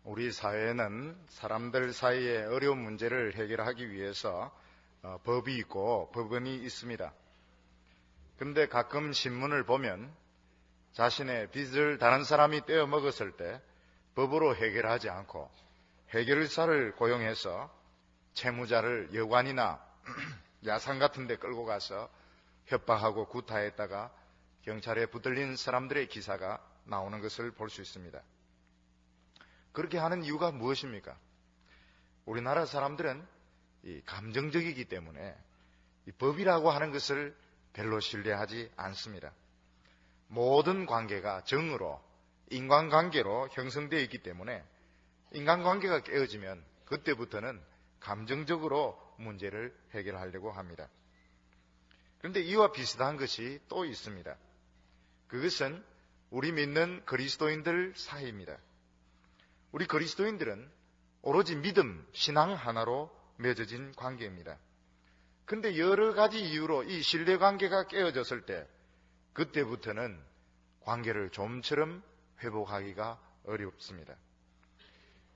우리 사회에는 사람들 사이의 어려운 문제를 해결하기 위해서 법이 있고 법원이 있습니다. 그런데 가끔 신문을 보면 자신의 빚을 다른 사람이 떼어 먹었을 때 법으로 해결하지 않고 해결사를 고용해서 채무자를 여관이나 야산 같은 데 끌고 가서 협박하고 구타했다가 경찰에 붙들린 사람들의 기사가 나오는 것을 볼 수 있습니다. 그렇게 하는 이유가 무엇입니까? 우리나라 사람들은 감정적이기 때문에 이 법이라고 하는 것을 별로 신뢰하지 않습니다. 모든 관계가 정으로, 인간관계로 형성되어 있기 때문에 인간관계가 깨어지면 그때부터는 감정적으로 문제를 해결하려고 합니다. 그런데 이와 비슷한 것이 또 있습니다. 그것은 우리 믿는 그리스도인들 사이입니다. 우리 그리스도인들은 오로지 믿음, 신앙 하나로 맺어진 관계입니다. 그런데 여러 가지 이유로 이 신뢰관계가 깨어졌을 때 그때부터는 관계를 좀처럼 회복하기가 어렵습니다.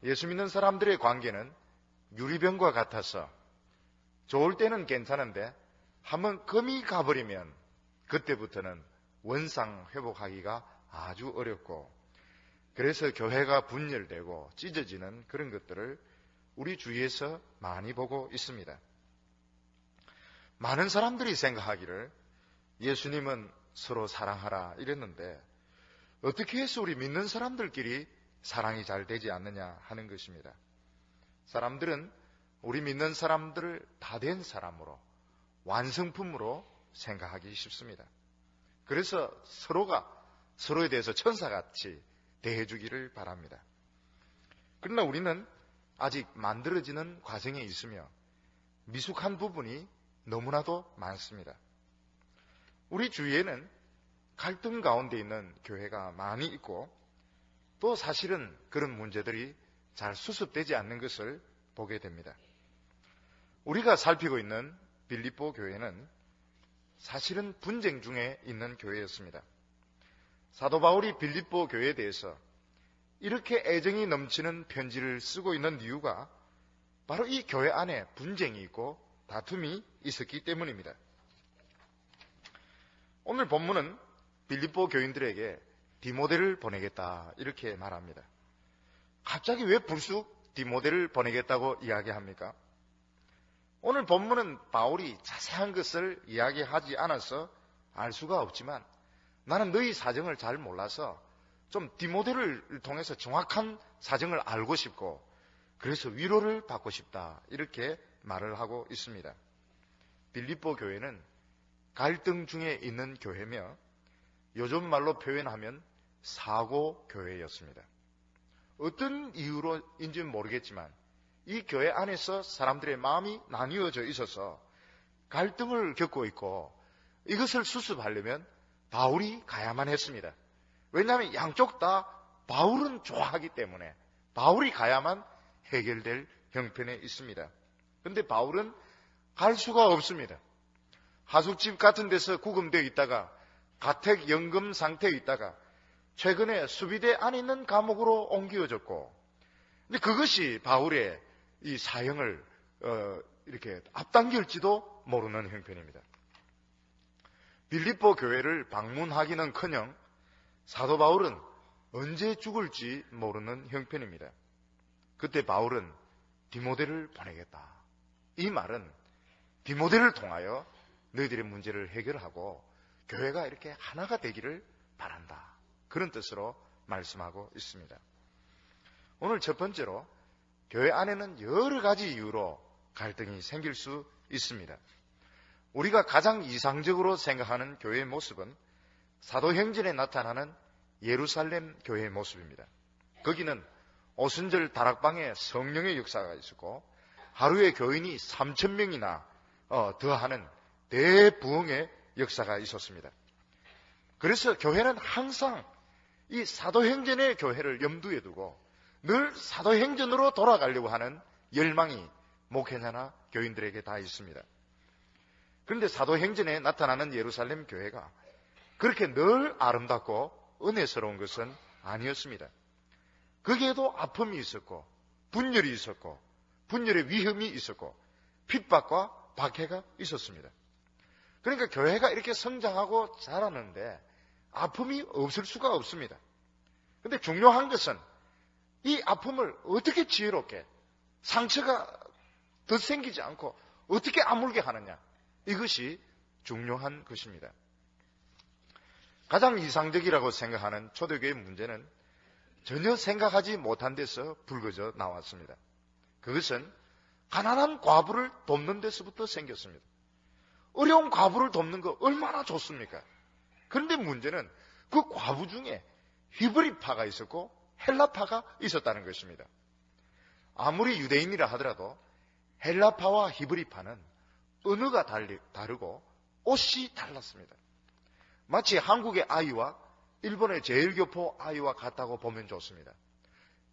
예수 믿는 사람들의 관계는 유리병과 같아서 좋을 때는 괜찮은데 한번 금이 가버리면 그때부터는 원상 회복하기가 아주 어렵고, 그래서 교회가 분열되고 찢어지는 그런 것들을 우리 주위에서 많이 보고 있습니다. 많은 사람들이 생각하기를 예수님은 서로 사랑하라 이랬는데 어떻게 해서 우리 믿는 사람들끼리 사랑이 잘 되지 않느냐 하는 것입니다. 사람들은 우리 믿는 사람들을 다 된 사람으로, 완성품으로 생각하기 쉽습니다. 그래서 서로가 서로에 대해서 천사같이 대해주기를 바랍니다. 그러나 우리는 아직 만들어지는 과정에 있으며 미숙한 부분이 너무나도 많습니다. 우리 주위에는 갈등 가운데 있는 교회가 많이 있고 또 사실은 그런 문제들이 잘 수습되지 않는 것을 보게 됩니다. 우리가 살피고 있는 빌립보 교회는 사실은 분쟁 중에 있는 교회였습니다. 사도 바울이 빌립보 교회에 대해서 이렇게 애정이 넘치는 편지를 쓰고 있는 이유가 바로 이 교회 안에 분쟁이 있고 다툼이 있었기 때문입니다. 오늘 본문은 빌립보 교인들에게 디모데를 보내겠다 이렇게 말합니다. 갑자기 왜 불쑥 디모데를 보내겠다고 이야기합니까? 오늘 본문은 바울이 자세한 것을 이야기하지 않아서 알 수가 없지만 나는 너희 사정을 잘 몰라서 좀 디모데를 통해서 정확한 사정을 알고 싶고 그래서 위로를 받고 싶다 이렇게 말을 하고 있습니다. 빌립보 교회는 갈등 중에 있는 교회며 요즘 말로 표현하면 사고 교회였습니다. 어떤 이유로인지는 모르겠지만 이 교회 안에서 사람들의 마음이 나뉘어져 있어서 갈등을 겪고 있고 이것을 수습하려면 바울이 가야만 했습니다. 왜냐하면 양쪽 다 바울은 좋아하기 때문에 바울이 가야만 해결될 형편에 있습니다. 그런데 바울은 갈 수가 없습니다. 하숙집 같은 데서 구금되어 있다가 가택연금 상태에 있다가 최근에 수비대 안에 있는 감옥으로 옮겨졌고, 근데 그것이 바울의 이 사형을 이렇게 앞당길지도 모르는 형편입니다. 빌립보 교회를 방문하기는커녕 사도 바울은 언제 죽을지 모르는 형편입니다. 그때 바울은 디모데를 보내겠다. 이 말은 디모데를 통하여 너희들의 문제를 해결하고 교회가 이렇게 하나가 되기를 바란다. 그런 뜻으로 말씀하고 있습니다. 오늘 첫 번째로 교회 안에는 여러 가지 이유로 갈등이 생길 수 있습니다. 우리가 가장 이상적으로 생각하는 교회의 모습은 사도행전에 나타나는 예루살렘 교회의 모습입니다. 거기는 오순절 다락방에 성령의 역사가 있었고 하루에 교인이 3,000명이나 더하는 대부흥의 역사가 있었습니다. 그래서 교회는 항상 이 사도행전의 교회를 염두에 두고 늘 사도행전으로 돌아가려고 하는 열망이 목회자나 교인들에게 다 있습니다. 그런데 사도행전에 나타나는 예루살렘 교회가 그렇게 늘 아름답고 은혜스러운 것은 아니었습니다. 거기에도 아픔이 있었고 분열이 있었고 분열의 위험이 있었고 핍박과 박해가 있었습니다. 그러니까 교회가 이렇게 성장하고 자라는데 아픔이 없을 수가 없습니다. 그런데 중요한 것은 이 아픔을 어떻게 지혜롭게 상처가 더 생기지 않고 어떻게 아물게 하느냐, 이것이 중요한 것입니다. 가장 이상적이라고 생각하는 초대교회의 문제는 전혀 생각하지 못한 데서 불거져 나왔습니다. 그것은 가난한 과부를 돕는 데서부터 생겼습니다. 어려운 과부를 돕는 거 얼마나 좋습니까? 그런데 문제는 그 과부 중에 히브리파가 있었고 헬라파가 있었다는 것입니다. 아무리 유대인이라 하더라도 헬라파와 히브리파는 언어가 다르고 옷이 달랐습니다. 마치 한국의 아이와 일본의 제일교포 아이와 같다고 보면 좋습니다.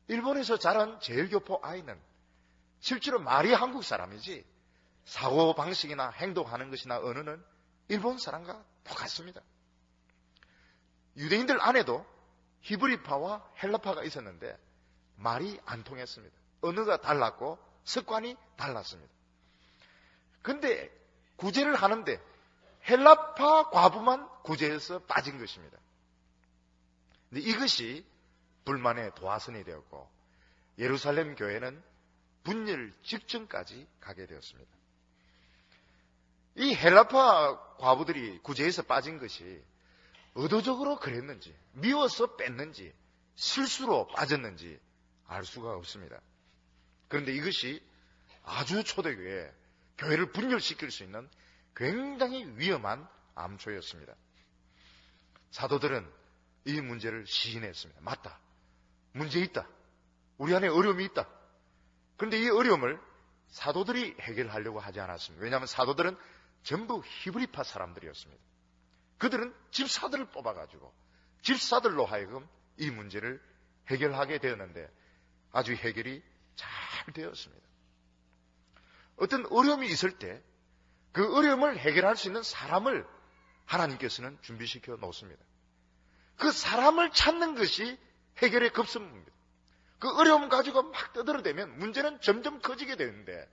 일본에서 자란 제일교포 아이는 실제로 말이 한국 사람이지 사고방식이나 행동하는 것이나 언어는 일본 사람과 똑같습니다. 유대인들 안에도 히브리파와 헬라파가 있었는데 말이 안 통했습니다. 언어가 달랐고 습관이 달랐습니다. 그런데 구제를 하는데 헬라파 과부만 구제해서 빠진 것입니다. 근데 이것이 불만의 도화선이 되었고 예루살렘 교회는 분열 직전까지 가게 되었습니다. 이 헬라파 과부들이 구제해서 빠진 것이 의도적으로 그랬는지 미워서 뺐는지 실수로 빠졌는지 알 수가 없습니다. 그런데 이것이 아주 초대교회 교회를 분열시킬 수 있는 굉장히 위험한 암초였습니다. 사도들은 이 문제를 시인했습니다. 맞다. 문제 있다. 우리 안에 어려움이 있다. 그런데 이 어려움을 사도들이 해결하려고 하지 않았습니다. 왜냐하면 사도들은 전부 히브리파 사람들이었습니다. 그들은 집사들을 뽑아가지고 집사들로 하여금 이 문제를 해결하게 되었는데 아주 해결이 잘 되었습니다. 어떤 어려움이 있을 때 그 어려움을 해결할 수 있는 사람을 하나님께서는 준비시켜 놓습니다. 그 사람을 찾는 것이 해결의 급선무입니다. 그 어려움 가지고 막 떠들어대면 문제는 점점 커지게 되는데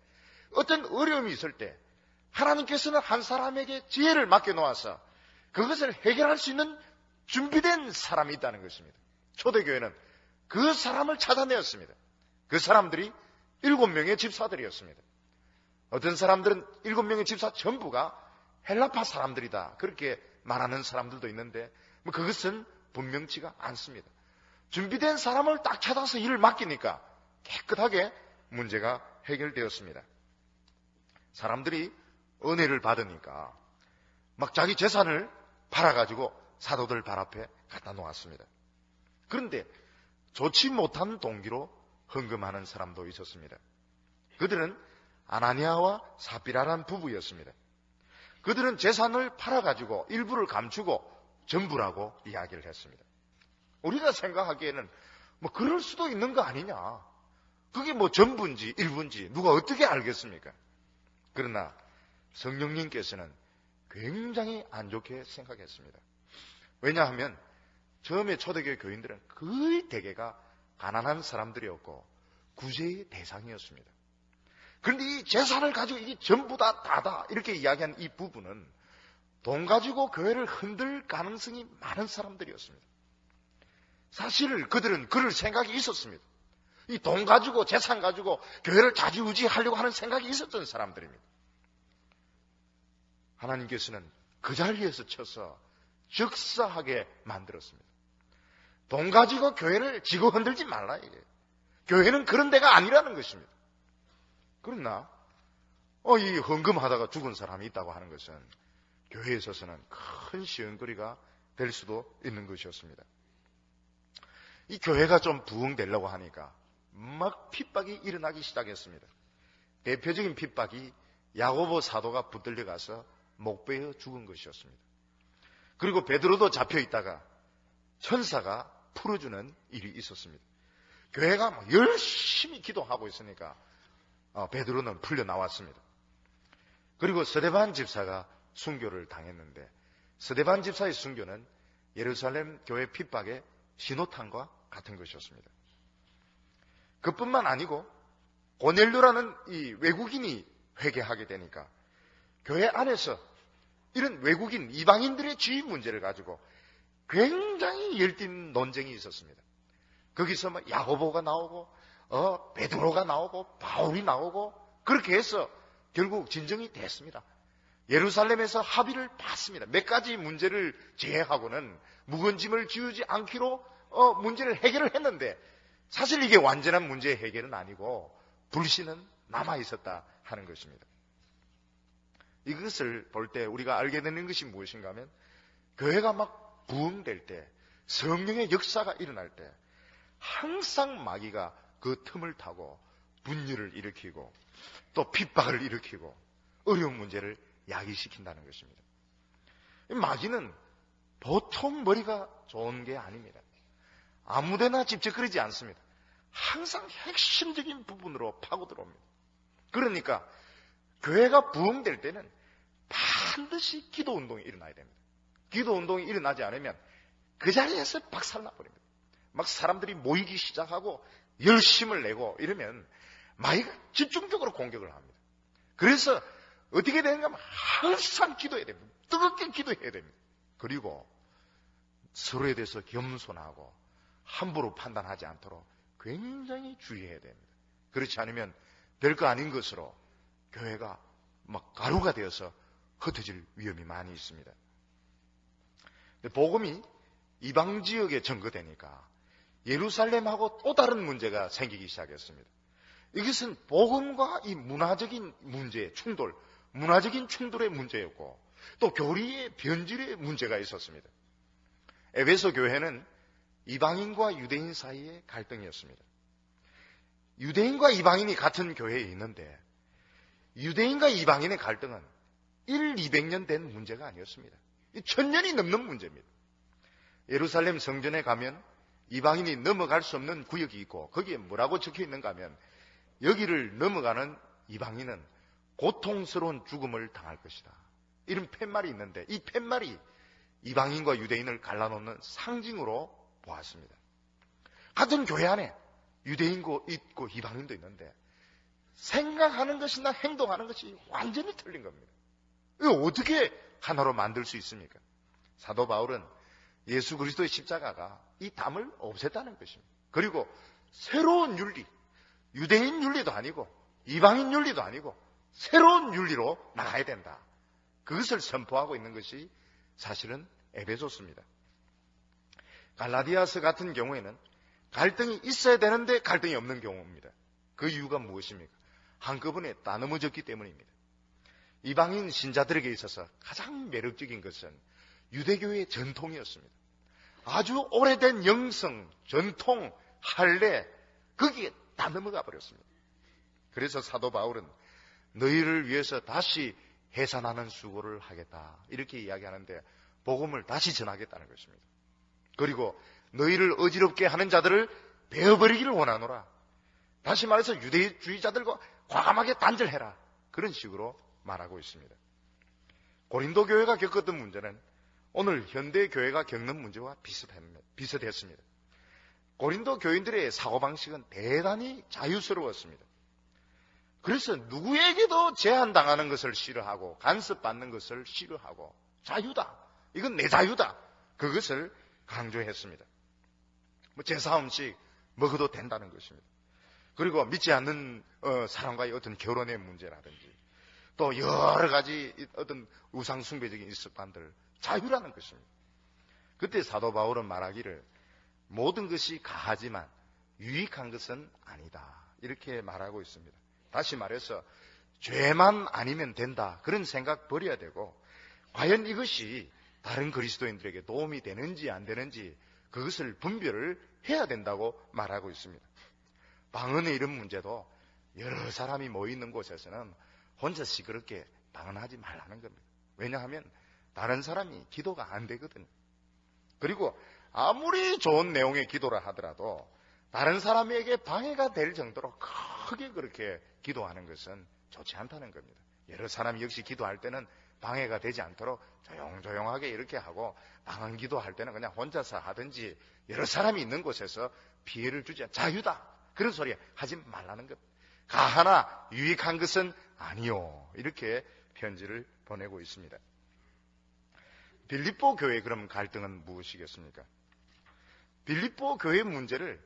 어떤 어려움이 있을 때 하나님께서는 한 사람에게 지혜를 맡겨놓아서 그것을 해결할 수 있는 준비된 사람이 있다는 것입니다. 초대교회는 그 사람을 찾아내었습니다. 그 사람들이 7명의 집사들이었습니다. 어떤 사람들은 7명의 집사 전부가 헬라파 사람들이다 그렇게 말하는 사람들도 있는데 그것은 분명치가 않습니다. 준비된 사람을 딱 찾아서 일을 맡기니까 깨끗하게 문제가 해결되었습니다. 사람들이 은혜를 받으니까 막 자기 재산을 팔아가지고 사도들 발 앞에 갖다 놓았습니다. 그런데 좋지 못한 동기로 헌금하는 사람도 있었습니다. 그들은 아나니아와 사피라란 부부였습니다. 그들은 재산을 팔아가지고 일부를 감추고 전부라고 이야기를 했습니다. 우리가 생각하기에는 뭐 그럴 수도 있는 거 아니냐. 그게 뭐 전부인지 일부인지 누가 어떻게 알겠습니까? 그러나 성령님께서는 굉장히 안 좋게 생각했습니다. 왜냐하면 처음에 초대교회 교인들은 거의 대개가 가난한 사람들이었고 구제의 대상이었습니다. 그런데 이 재산을 가지고 이게 전부 다다 이렇게 이야기한 이 부분은 돈 가지고 교회를 흔들 가능성이 많은 사람들이었습니다. 사실 그들은 그럴 생각이 있었습니다. 이 돈 가지고 재산 가지고 교회를 좌지우지하려고 하는 생각이 있었던 사람들입니다. 하나님께서는 그 자리에서 쳐서 적사하게 만들었습니다. 돈 가지고 교회를 지고 흔들지 말라 이게. 교회는 그런 데가 아니라는 것입니다. 그러나 이 헌금하다가 죽은 사람이 있다고 하는 것은 교회에 있어서는 큰 시험거리가 될 수도 있는 것이었습니다. 이 교회가 좀 부흥되려고 하니까 막 핍박이 일어나기 시작했습니다. 대표적인 핍박이 야고보 사도가 붙들려 가서 목베어 죽은 것이었습니다. 그리고 베드로도 잡혀 있다가 천사가 풀어주는 일이 있었습니다. 교회가 막 열심히 기도하고 있으니까 베드로는 풀려 나왔습니다. 그리고 스데반 집사가 순교를 당했는데 스데반 집사의 순교는 예루살렘 교회 핍박의 신호탄과 같은 것이었습니다. 그뿐만 아니고 고넬료라는 이 외국인이 회개하게 되니까 교회 안에서 이런 외국인 이방인들의 지위 문제를 가지고 굉장히 열띤 논쟁이 있었습니다. 거기서 뭐 야고보가 나오고 베드로가 나오고 바울이 나오고 그렇게 해서 결국 진정이 됐습니다. 예루살렘에서 합의를 봤습니다. 몇 가지 문제를 제외하고는 묵은 짐을 지우지 않기로 문제를 해결을 했는데 사실 이게 완전한 문제의 해결은 아니고 불신은 남아있었다 하는 것입니다. 이것을 볼 때 우리가 알게 되는 것이 무엇인가 하면 교회가 막 부흥될 때 성령의 역사가 일어날 때 항상 마귀가 그 틈을 타고 분열을 일으키고 또 핍박을 일으키고 어려운 문제를 야기시킨다는 것입니다. 마귀는 보통 머리가 좋은 게 아닙니다. 아무데나 집적거리지 않습니다. 항상 핵심적인 부분으로 파고 들어옵니다. 그러니까 교회가 부흥될 때는 반드시 기도운동이 일어나야 됩니다. 기도운동이 일어나지 않으면 그 자리에서 박살나버립니다. 막 사람들이 모이기 시작하고 열심을 내고 이러면 마귀가 집중적으로 공격을 합니다. 그래서 어떻게 되는가 하면 항상 기도해야 됩니다. 뜨겁게 기도해야 됩니다. 그리고 서로에 대해서 겸손하고 함부로 판단하지 않도록 굉장히 주의해야 됩니다. 그렇지 않으면 될 거 아닌 것으로 교회가 막 가루가 되어서 흩어질 위험이 많이 있습니다. 복음이 이방 지역에 전거되니까 예루살렘하고 또 다른 문제가 생기기 시작했습니다. 이것은 복음과 이 문화적인 문제의 충돌, 문화적인 충돌의 문제였고 또 교리의 변질의 문제가 있었습니다. 에베소 교회는 이방인과 유대인 사이의 갈등이었습니다. 유대인과 이방인이 같은 교회에 있는데 유대인과 이방인의 갈등은 200년 된 문제가 아니었습니다. 1000년이 넘는 문제입니다. 예루살렘 성전에 가면 이방인이 넘어갈 수 없는 구역이 있고 거기에 뭐라고 적혀 있는가 하면 여기를 넘어가는 이방인은 고통스러운 죽음을 당할 것이다. 이런 팻말이 있는데 이 팻말이 이방인과 유대인을 갈라놓는 상징으로 보았습니다. 같은 교회 안에 유대인도 있고 이방인도 있는데 생각하는 것이나 행동하는 것이 완전히 틀린 겁니다. 이거 어떻게 하나로 만들 수 있습니까? 사도 바울은 예수 그리스도의 십자가가 이 담을 없앴다는 것입니다. 그리고 새로운 윤리, 유대인 윤리도 아니고 이방인 윤리도 아니고 새로운 윤리로 나가야 된다. 그것을 선포하고 있는 것이 사실은 에베소서입니다. 갈라디아서 같은 경우에는 갈등이 있어야 되는데 갈등이 없는 경우입니다. 그 이유가 무엇입니까? 한꺼번에 나눠져기 때문입니다. 이방인 신자들에게 있어서 가장 매력적인 것은 유대교의 전통이었습니다. 아주 오래된 영성, 전통, 할례 거기에 다 넘어가 버렸습니다. 그래서 사도 바울은 너희를 위해서 다시 해산하는 수고를 하겠다 이렇게 이야기하는데 복음을 다시 전하겠다는 것입니다. 그리고 너희를 어지럽게 하는 자들을 베어버리기를 원하노라. 다시 말해서 유대주의자들과 과감하게 단절해라. 그런 식으로 말하고 있습니다. 고린도 교회가 겪었던 문제는 오늘 현대 교회가 겪는 문제와 비슷했습니다. 고린도 교인들의 사고방식은 대단히 자유스러웠습니다. 그래서 누구에게도 제한당하는 것을 싫어하고 간섭받는 것을 싫어하고 자유다. 이건 내 자유다. 그것을 강조했습니다. 제사 음식 먹어도 된다는 것입니다. 그리고 믿지 않는 사람과의 어떤 결혼의 문제라든지 또 여러 가지 어떤 우상숭배적인 습관들 자유라는 것입니다. 그때 사도 바울은 말하기를 모든 것이 가하지만 유익한 것은 아니다. 이렇게 말하고 있습니다. 다시 말해서 죄만 아니면 된다. 그런 생각 버려야 되고 과연 이것이 다른 그리스도인들에게 도움이 되는지 안 되는지 그것을 분별을 해야 된다고 말하고 있습니다. 방언의 이런 문제도 여러 사람이 모이는 곳에서는 혼자 시끄럽게 방언하지 말라는 겁니다. 왜냐하면 다른 사람이 기도가 안 되거든요. 그리고 아무리 좋은 내용의 기도라 하더라도 다른 사람에게 방해가 될 정도로 크게 그렇게 기도하는 것은 좋지 않다는 겁니다. 여러 사람이 역시 기도할 때는 방해가 되지 않도록 조용조용하게 이렇게 하고 방언 기도할 때는 그냥 혼자서 하든지 여러 사람이 있는 곳에서 피해를 주지 않자. 자유다. 그런 소리 하지 말라는 것. 가하나 유익한 것은 아니요. 이렇게 편지를 보내고 있습니다. 빌립보 교회의 그럼 갈등은 무엇이겠습니까? 빌립보 교회 문제를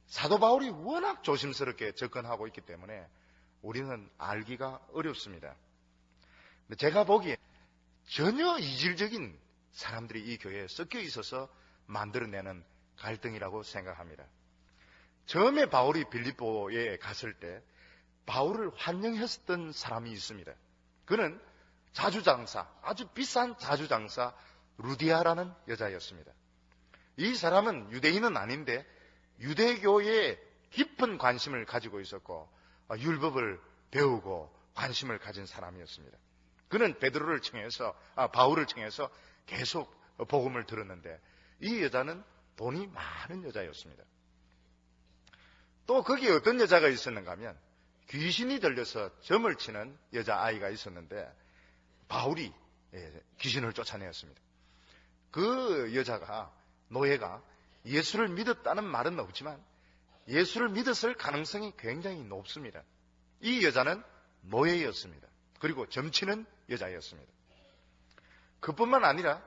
사도 바울이 워낙 조심스럽게 접근하고 있기 때문에 우리는 알기가 어렵습니다. 제가 보기에 전혀 이질적인 사람들이 이 교회에 섞여 있어서 만들어내는 갈등이라고 생각합니다. 처음에 바울이 빌립보에 갔을 때 바울을 환영했던 사람이 있습니다. 그는 자주장사, 아주 비싼 자주장사 루디아라는 여자였습니다. 이 사람은 유대인은 아닌데 유대교에 깊은 관심을 가지고 있었고 율법을 배우고 관심을 가진 사람이었습니다. 그는 베드로를 청해서 바울을 청해서 계속 복음을 들었는데 이 여자는 돈이 많은 여자였습니다. 또 거기에 어떤 여자가 있었는가 하면 귀신이 들려서 점을 치는 여자아이가 있었는데 바울이 귀신을 쫓아내었습니다. 그 여자가, 노예가 예수를 믿었다는 말은 없지만 예수를 믿었을 가능성이 굉장히 높습니다. 이 여자는 노예였습니다. 그리고 점치는 여자였습니다. 그뿐만 아니라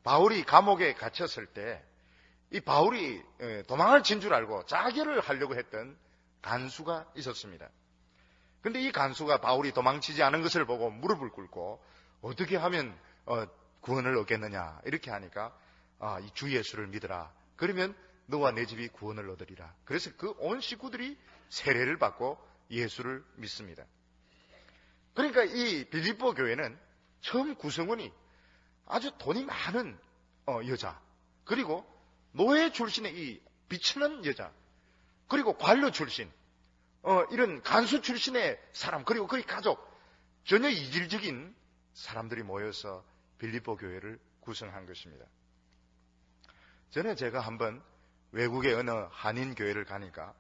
바울이 감옥에 갇혔을 때 이 바울이 도망을 친 줄 알고 자결을 하려고 했던 간수가 있었습니다. 그런데 이 간수가 바울이 도망치지 않은 것을 보고 무릎을 꿇고 어떻게 하면 구원을 얻겠느냐 이렇게 하니까 이 주 예수를 믿어라. 그러면 너와 내 집이 구원을 얻으리라. 그래서 그 온 식구들이 세례를 받고 예수를 믿습니다. 그러니까 이 빌립보 교회는 처음 구성원이 아주 돈이 많은 여자, 그리고 노예 출신의 이 비치는 여자, 그리고 관료 출신, 이런 간수 출신의 사람, 그리고 그의 가족, 전혀 이질적인 사람들이 모여서 빌립보 교회를 구성한 것입니다. 전에 제가 한번 외국의 어느 한인 교회를 가니까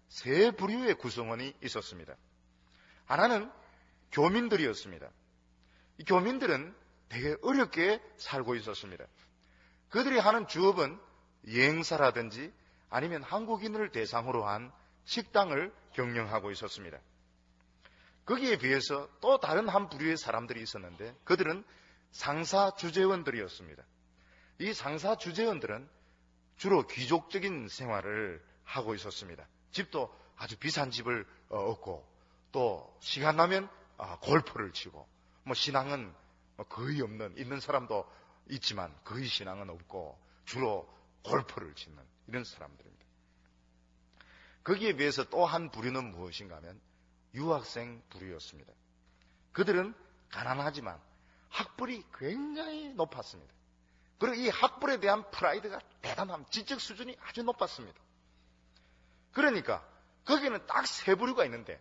세 부류의 구성원이 있었습니다. 하나는 교민들이었습니다. 이 교민들은 되게 어렵게 살고 있었습니다. 그들이 하는 주업은 여행사라든지 아니면 한국인을 대상으로 한 식당을 경영하고 있었습니다. 거기에 비해서 또 다른 한 부류의 사람들이 있었는데 그들은 상사 주재원들이었습니다. 이 상사 주재원들은 주로 귀족적인 생활을 하고 있었습니다. 집도 아주 비싼 집을 얻고 또 시간 나면 골프를 치고 신앙은 거의 없는, 있는 사람도 있지만 거의 신앙은 없고 주로 골프를 치는 이런 사람들입니다. 거기에 비해서 또 한 부류는 무엇인가 하면 유학생 부류였습니다. 그들은 가난하지만 학벌이 굉장히 높았습니다. 그리고 이 학벌에 대한 프라이드가 대단함, 지적 수준이 아주 높았습니다. 그러니까 거기는 딱 세 부류가 있는데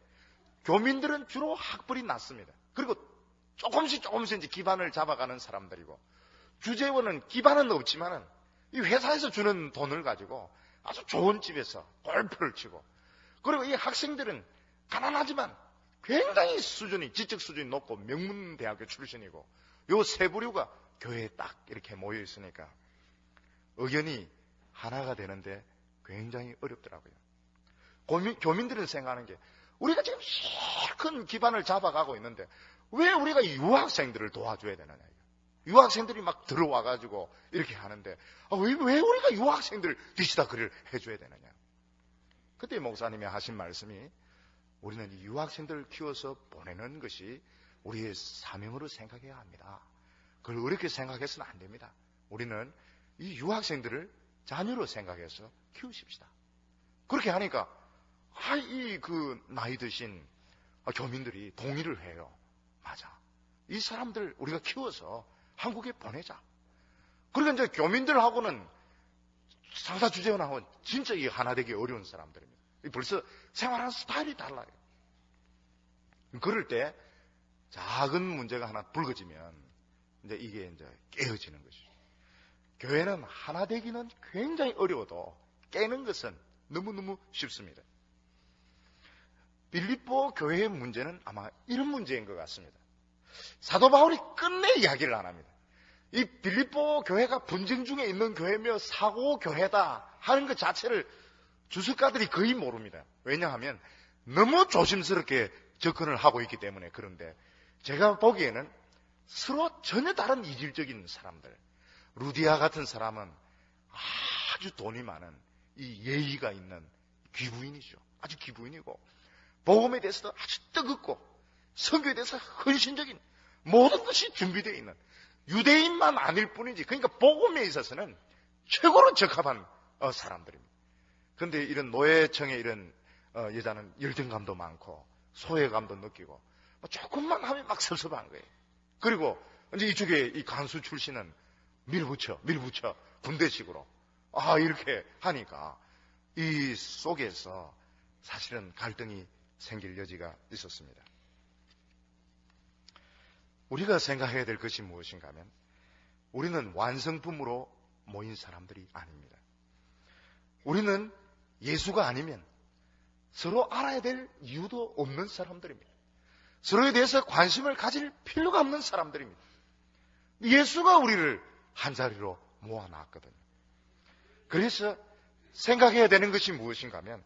교민들은 주로 학벌이 낮습니다. 그리고 조금씩 이제 기반을 잡아가는 사람들이고 주재원은 기반은 없지만은 이 회사에서 주는 돈을 가지고 아주 좋은 집에서 골프를 치고, 그리고 이 학생들은 가난하지만 굉장히 지적 수준이 높고 명문대학교 출신이고, 요 세 부류가 교회에 딱 이렇게 모여 있으니까 의견이 하나가 되는데 굉장히 어렵더라고요. 교민들은 생각하는 게 우리가 지금 큰 기반을 잡아가고 있는데 왜 우리가 유학생들을 도와줘야 되느냐. 유학생들이 막 들어와가지고 이렇게 하는데 왜 우리가 유학생들 뒤시다 그를 해줘야 되느냐. 그때 목사님이 하신 말씀이 우리는 이 유학생들을 키워서 보내는 것이 우리의 사명으로 생각해야 합니다. 그걸 어렵게 생각해서는 안 됩니다. 우리는 이 유학생들을 자녀로 생각해서 키우십시다. 그렇게 하니까 나이 드신 교민들이 동의를 해요. 맞아. 이 사람들 우리가 키워서 한국에 보내자. 그러니까 이제 교민들하고는 상사 주재원하고는 진짜 이 하나 되기 어려운 사람들입니다. 벌써 생활하는 스타일이 달라요. 그럴 때 작은 문제가 하나 불거지면 이게 깨어지는 것이죠. 교회는 하나 되기는 굉장히 어려워도 깨는 것은 너무너무 쉽습니다. 빌립보 교회의 문제는 아마 이런 문제인 것 같습니다. 사도 바울이 끝내 이야기를 안 합니다. 이 빌립보 교회가 분쟁 중에 있는 교회며 사고 교회다 하는 것 자체를 주석가들이 거의 모릅니다. 왜냐하면 너무 조심스럽게 접근을 하고 있기 때문에. 그런데 제가 보기에는 서로 전혀 다른 이질적인 사람들, 루디아 같은 사람은 아주 돈이 많은 이 예의가 있는 귀부인이죠. 아주 귀부인이고, 복음에 대해서도 아주 뜨겁고, 선교에 대해서 헌신적인, 모든 것이 준비되어 있는 유대인만 아닐 뿐이지, 그러니까 복음에 있어서는 최고로 적합한 사람들입니다. 그런데 이런 노예청의 이런 여자는 열등감도 많고 소외감도 느끼고 조금만 하면 막 섭섭한 거예요. 그리고 이제 이쪽에 이 간수 출신은 밀붙여 군대식으로 이렇게 하니까 이 속에서 사실은 갈등이 생길 여지가 있었습니다. 우리가 생각해야 될 것이 무엇인가 하면 우리는 완성품으로 모인 사람들이 아닙니다. 우리는 예수가 아니면 서로 알아야 될 이유도 없는 사람들입니다. 서로에 대해서 관심을 가질 필요가 없는 사람들입니다. 예수가 우리를 한자리로 모아놨거든요. 그래서 생각해야 되는 것이 무엇인가 하면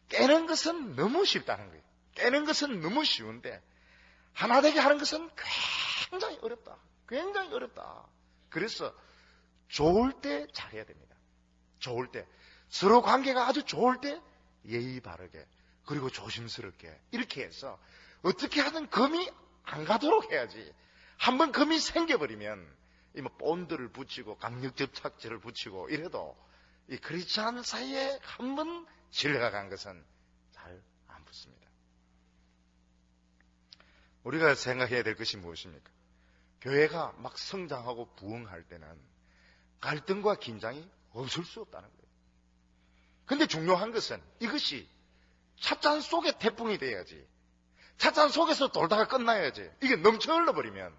깨는 것은 너무 쉽다는 거예요. 깨는 것은 너무 쉬운데 하나 되게 하는 것은 굉장히 어렵다. 굉장히 어렵다. 그래서 좋을 때 잘해야 됩니다. 좋을 때. 서로 관계가 아주 좋을 때 예의 바르게 그리고 조심스럽게 이렇게 해서 어떻게 하든 금이 안 가도록 해야지. 한번 금이 생겨버리면 이 뭐 본드를 붙이고 강력 접착제를 붙이고 이래도 이 크리스찬 사이에 한번 신뢰가 간 것은 잘 안 붙습니다. 우리가 생각해야 될 것이 무엇입니까? 교회가 막 성장하고 부흥할 때는 갈등과 긴장이 없을 수 없다는 거예요. 근데 중요한 것은 이것이 찻잔 속에 태풍이 돼야지. 찻잔 속에서 돌다가 끝나야지. 이게 넘쳐 흘러버리면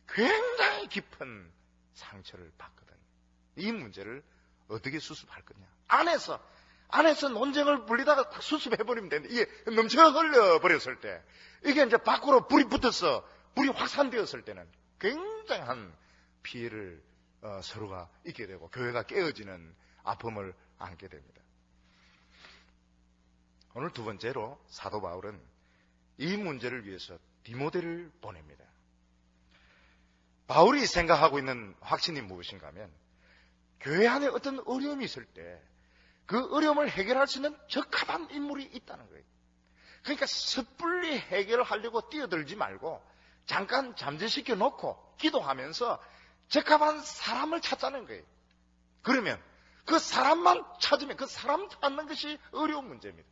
굉장히 깊은 상처를 받거든요. 이 문제를 어떻게 수습할 거냐. 안에서 논쟁을 불리다가 수습해버리면 되는데 이게 넘쳐 흘러버렸을 때 이게 이제 밖으로 불이 붙어서 불이 확산되었을 때는 굉장한 피해를 서로가 입게 되고 교회가 깨어지는 아픔을 안게 됩니다. 오늘 두 번째로 사도 바울은 이 문제를 위해서 디모데를 보냅니다. 바울이 생각하고 있는 확신이 무엇인가 하면 교회 안에 어떤 어려움이 있을 때 그 어려움을 해결할 수 있는 적합한 인물이 있다는 거예요. 그러니까 섣불리 해결하려고 뛰어들지 말고 잠깐 잠재시켜 놓고 기도하면서 적합한 사람을 찾자는 거예요. 그러면 그 사람만 찾으면 그 사람 찾는 것이 어려운 문제입니다.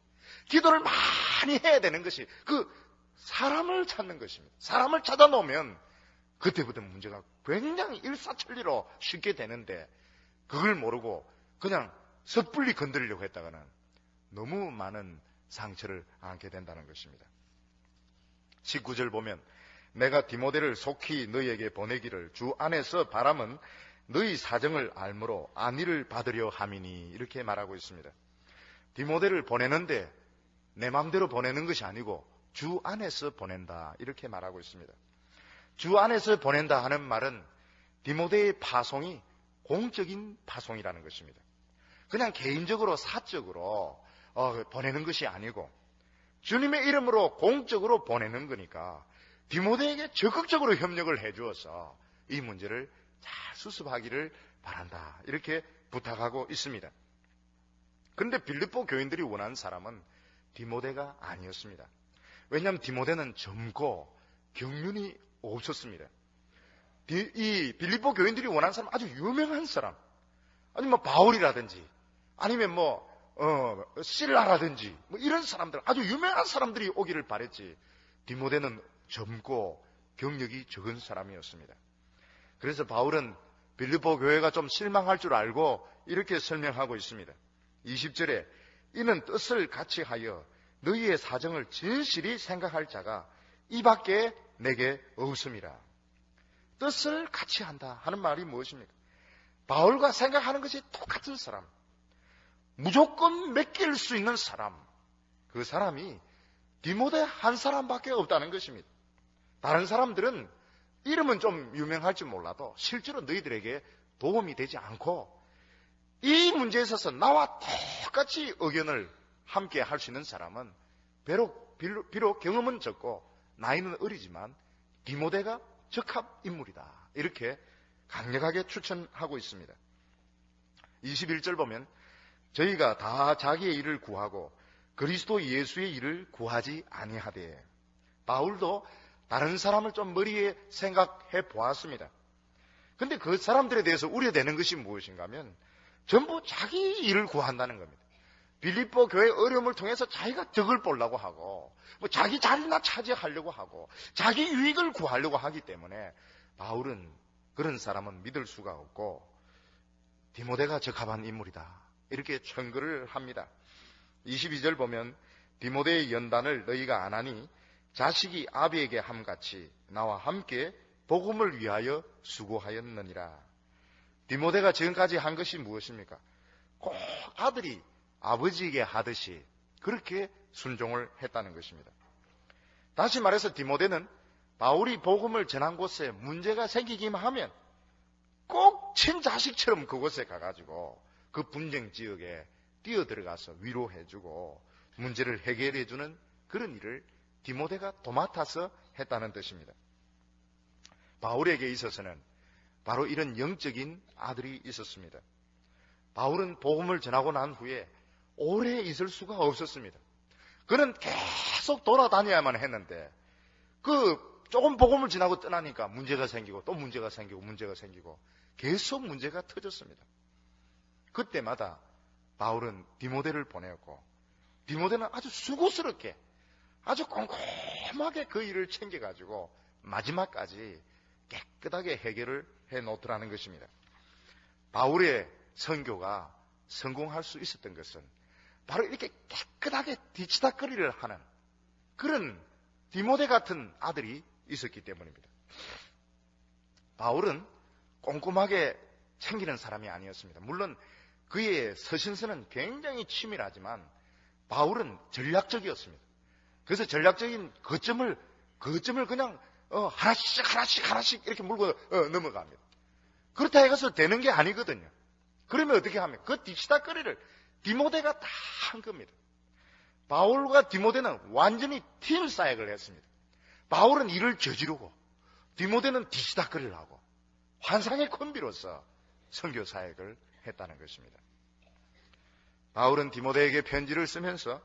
기도를 많이 해야 되는 것이 그 사람을 찾는 것입니다. 사람을 찾아 놓으면 그때부터 문제가 굉장히 일사천리로 쉽게 되는데 그걸 모르고 그냥 섣불리 건드리려고 했다가는 너무 많은 상처를 안게 된다는 것입니다. 19절 보면 내가 디모데를 속히 너희에게 보내기를 주 안에서 바람은 너희 사정을 알므로 안위를 받으려 함이니 이렇게 말하고 있습니다. 디모데를 보내는데 내 마음대로 보내는 것이 아니고 주 안에서 보낸다 이렇게 말하고 있습니다. 주 안에서 보낸다 하는 말은 디모데의 파송이 공적인 파송이라는 것입니다. 그냥 개인적으로 사적으로 보내는 것이 아니고 주님의 이름으로 공적으로 보내는 거니까 디모데에게 적극적으로 협력을 해주어서 이 문제를 잘 수습하기를 바란다 이렇게 부탁하고 있습니다. 그런데 빌립보 교인들이 원하는 사람은 디모데가 아니었습니다. 왜냐하면 디모데는 젊고 경륜이 없었습니다. 이 빌립보 교인들이 원하는 사람 아주 유명한 사람, 아니면 바울이라든지 아니면 실라라든지 이런 사람들, 아주 유명한 사람들이 오기를 바랬지 디모데는 젊고 경력이 적은 사람이었습니다. 그래서 바울은 빌립보 교회가 좀 실망할 줄 알고 이렇게 설명하고 있습니다. 20절에 이는 뜻을 같이 하여 너희의 사정을 진실히 생각할 자가 이 밖에 내게 없음이라. 뜻을 같이 한다 하는 말이 무엇입니까? 바울과 생각하는 것이 똑같은 사람, 무조건 맡길 수 있는 사람, 그 사람이 디모데 한 사람밖에 없다는 것입니다. 다른 사람들은 이름은 좀 유명할지 몰라도 실제로 너희들에게 도움이 되지 않고 이 문제에 있어서 나와 똑같이 의견을 함께 할 수 있는 사람은 비록 경험은 적고 나이는 어리지만 디모데가 적합 인물이다. 이렇게 강력하게 추천하고 있습니다. 21절 보면 저희가 다 자기의 일을 구하고 그리스도 예수의 일을 구하지 아니하되, 바울도 다른 사람을 좀 머리에 생각해 보았습니다. 근데 그 사람들에 대해서 우려되는 것이 무엇인가 하면 전부 자기 일을 구한다는 겁니다. 빌립보 교회 어려움을 통해서 자기가 덕을 보려고 하고 자기 자리나 차지하려고 하고 자기 유익을 구하려고 하기 때문에 바울은 그런 사람은 믿을 수가 없고 디모데가 적합한 인물이다. 이렇게 청구를 합니다. 22절 보면 디모데의 연단을 너희가 안 하니 자식이 아비에게 함같이 나와 함께 복음을 위하여 수고하였느니라. 디모데가 지금까지 한 것이 무엇입니까? 꼭 아들이 아버지에게 하듯이 그렇게 순종을 했다는 것입니다. 다시 말해서 디모데는 바울이 복음을 전한 곳에 문제가 생기기만 하면 꼭 친자식처럼 그곳에 가가지고 그 분쟁 지역에 뛰어들어가서 위로해주고 문제를 해결해주는 그런 일을 디모데가 도맡아서 했다는 뜻입니다. 바울에게 있어서는 바로 이런 영적인 아들이 있었습니다. 바울은 복음을 전하고 난 후에 오래 있을 수가 없었습니다. 그는 계속 돌아다녀야만 했는데 조금 복음을 전하고 떠나니까 문제가 생기고 또 문제가 생기고 계속 문제가 터졌습니다. 그때마다 바울은 디모데를 보내었고 디모데는 아주 수고스럽게 아주 꼼꼼하게 그 일을 챙겨가지고 마지막까지 깨끗하게 해결을 해놓더라는 것입니다. 바울의 선교가 성공할 수 있었던 것은 바로 이렇게 깨끗하게 뒤치다거리를 하는 그런 디모데 같은 아들이 있었기 때문입니다. 바울은 꼼꼼하게 챙기는 사람이 아니었습니다. 물론 그의 서신서는 굉장히 치밀하지만 바울은 전략적이었습니다. 그래서 전략적인 거점을 그냥 하나씩 이렇게 물고 넘어갑니다. 그렇다 해서 되는 게 아니거든요. 그러면 어떻게 하면 그 뒤치다거리를 디모데가 다 한 겁니다. 바울과 디모데는 완전히 팀 사역을 했습니다. 바울은 일을 저지르고 디모데는 뒤치다거리를 하고 환상의 콤비로서 선교 사역을 했다는 것입니다. 바울은 디모데에게 편지를 쓰면서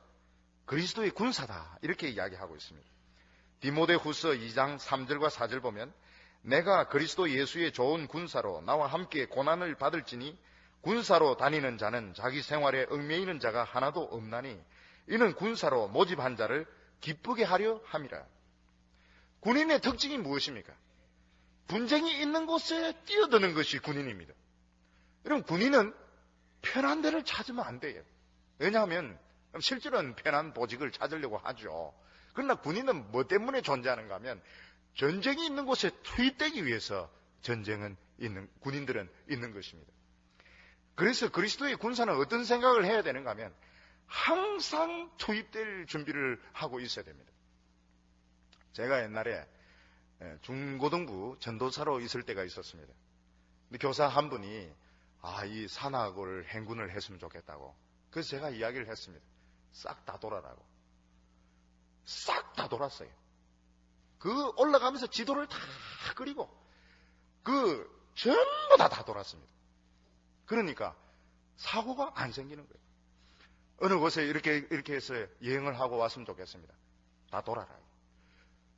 그리스도의 군사다 이렇게 이야기하고 있습니다. 디모데 후서 2장 3절과 4절 보면 내가 그리스도 예수의 좋은 군사로 나와 함께 고난을 받을지니 군사로 다니는 자는 자기 생활에 얽매이는 자가 하나도 없나니 이는 군사로 모집한 자를 기쁘게 하려 함이라. 군인의 특징이 무엇입니까? 분쟁이 있는 곳에 뛰어드는 것이 군인입니다. 여러분, 군인은 편한 데를 찾으면 안 돼요. 왜냐하면 실제로는 편한 보직을 찾으려고 하죠. 그러나 군인은 뭐 때문에 존재하는가 하면 전쟁이 있는 곳에 투입되기 위해서 군인들은 있는 것입니다. 그래서 그리스도의 군사는 어떤 생각을 해야 되는가 하면 항상 투입될 준비를 하고 있어야 됩니다. 제가 옛날에 중고등부 전도사로 있을 때가 있었습니다. 근데 교사 한 분이 이 산악을 행군을 했으면 좋겠다고. 그래서 제가 이야기를 했습니다. 싹 다 돌아라고. 싹 다 돌았어요. 올라가면서 지도를 다 그리고 전부 다 돌았습니다. 그러니까 사고가 안 생기는 거예요. 어느 곳에 이렇게 해서 여행을 하고 왔으면 좋겠습니다. 다 돌아라.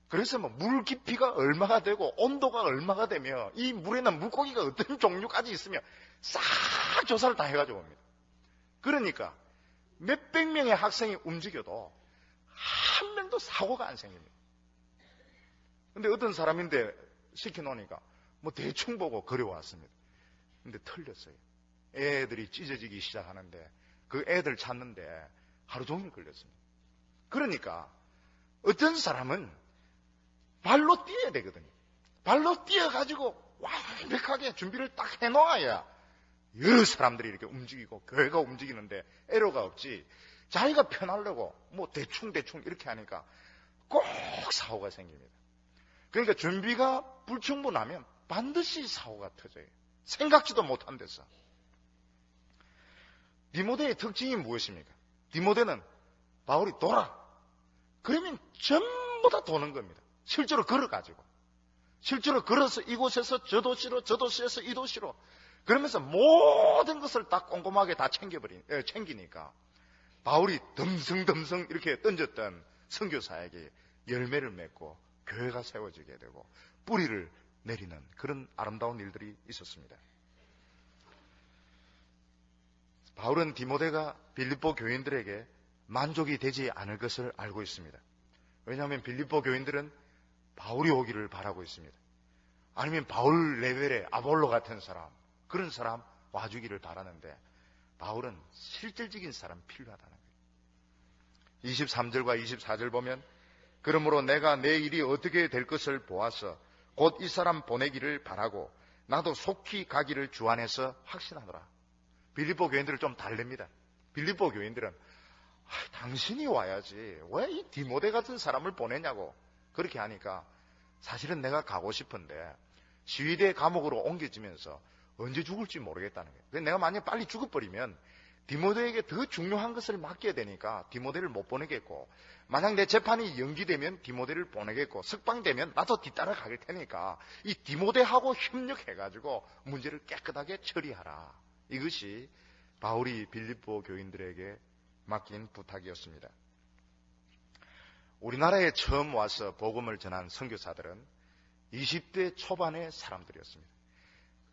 그래서 물 깊이가 얼마가 되고 온도가 얼마가 되며 이 물에는 물고기가 어떤 종류까지 있으며 싹 조사를 다 해가지고 옵니다. 그러니까 몇백 명의 학생이 움직여도 한 명도 사고가 안 생깁니다. 근데 어떤 사람인데 시켜놓으니까 대충 보고 그려왔습니다. 근데 틀렸어요. 애들이 찢어지기 시작하는데 그 애들 찾는데 하루 종일 걸렸습니다. 그러니까 어떤 사람은 발로 뛰어야 되거든요. 발로 뛰어가지고 완벽하게 준비를 딱 해놓아야 여러 사람들이 이렇게 움직이고 교회가 움직이는데 애로가 없지. 자기가 편하려고 대충 이렇게 하니까 꼭 사고가 생깁니다. 그러니까 준비가 불충분하면 반드시 사고가 터져요. 생각지도 못한 데서. 디모데의 특징이 무엇입니까? 디모데는 바울이 돌아. 그러면 전부 다 도는 겁니다. 실제로 걸어가지고. 실제로 걸어서 이곳에서 저 도시로, 저 도시에서 이 도시로. 그러면서 모든 것을 다 꼼꼼하게 다 챙기니까 바울이 덤성덤성 이렇게 던졌던 선교사에게 열매를 맺고 교회가 세워지게 되고 뿌리를 내리는 그런 아름다운 일들이 있었습니다. 바울은 디모데가 빌립보 교인들에게 만족이 되지 않을 것을 알고 있습니다. 왜냐하면 빌립보 교인들은 바울이 오기를 바라고 있습니다. 아니면 바울 레벨의 아볼로 같은 사람, 그런 사람 와주기를 바라는데 바울은 실질적인 사람 필요하다는 거예요. 23절과 24절 보면 그러므로 내가 내 일이 어떻게 될 것을 보아서 곧 이 사람 보내기를 바라고 나도 속히 가기를 주 안에서 확신하노라. 빌립보 교인들을 좀 달랩니다. 빌립보 교인들은 당신이 와야지 왜 이 디모데 같은 사람을 보내냐고 그렇게 하니까 사실은 내가 가고 싶은데 시위대 감옥으로 옮겨지면서 언제 죽을지 모르겠다는 거예요. 그래서 내가 만약 빨리 죽어버리면 디모데에게 더 중요한 것을 맡겨야 되니까 디모데를 못 보내겠고 만약 내 재판이 연기되면 디모데를 보내겠고 석방되면 나도 뒤따라 갈 테니까 이 디모데하고 협력해가지고 문제를 깨끗하게 처리하라. 이것이 바울이 빌립보 교인들에게 맡긴 부탁이었습니다. 우리나라에 처음 와서 복음을 전한 선교사들은 20대 초반의 사람들이었습니다.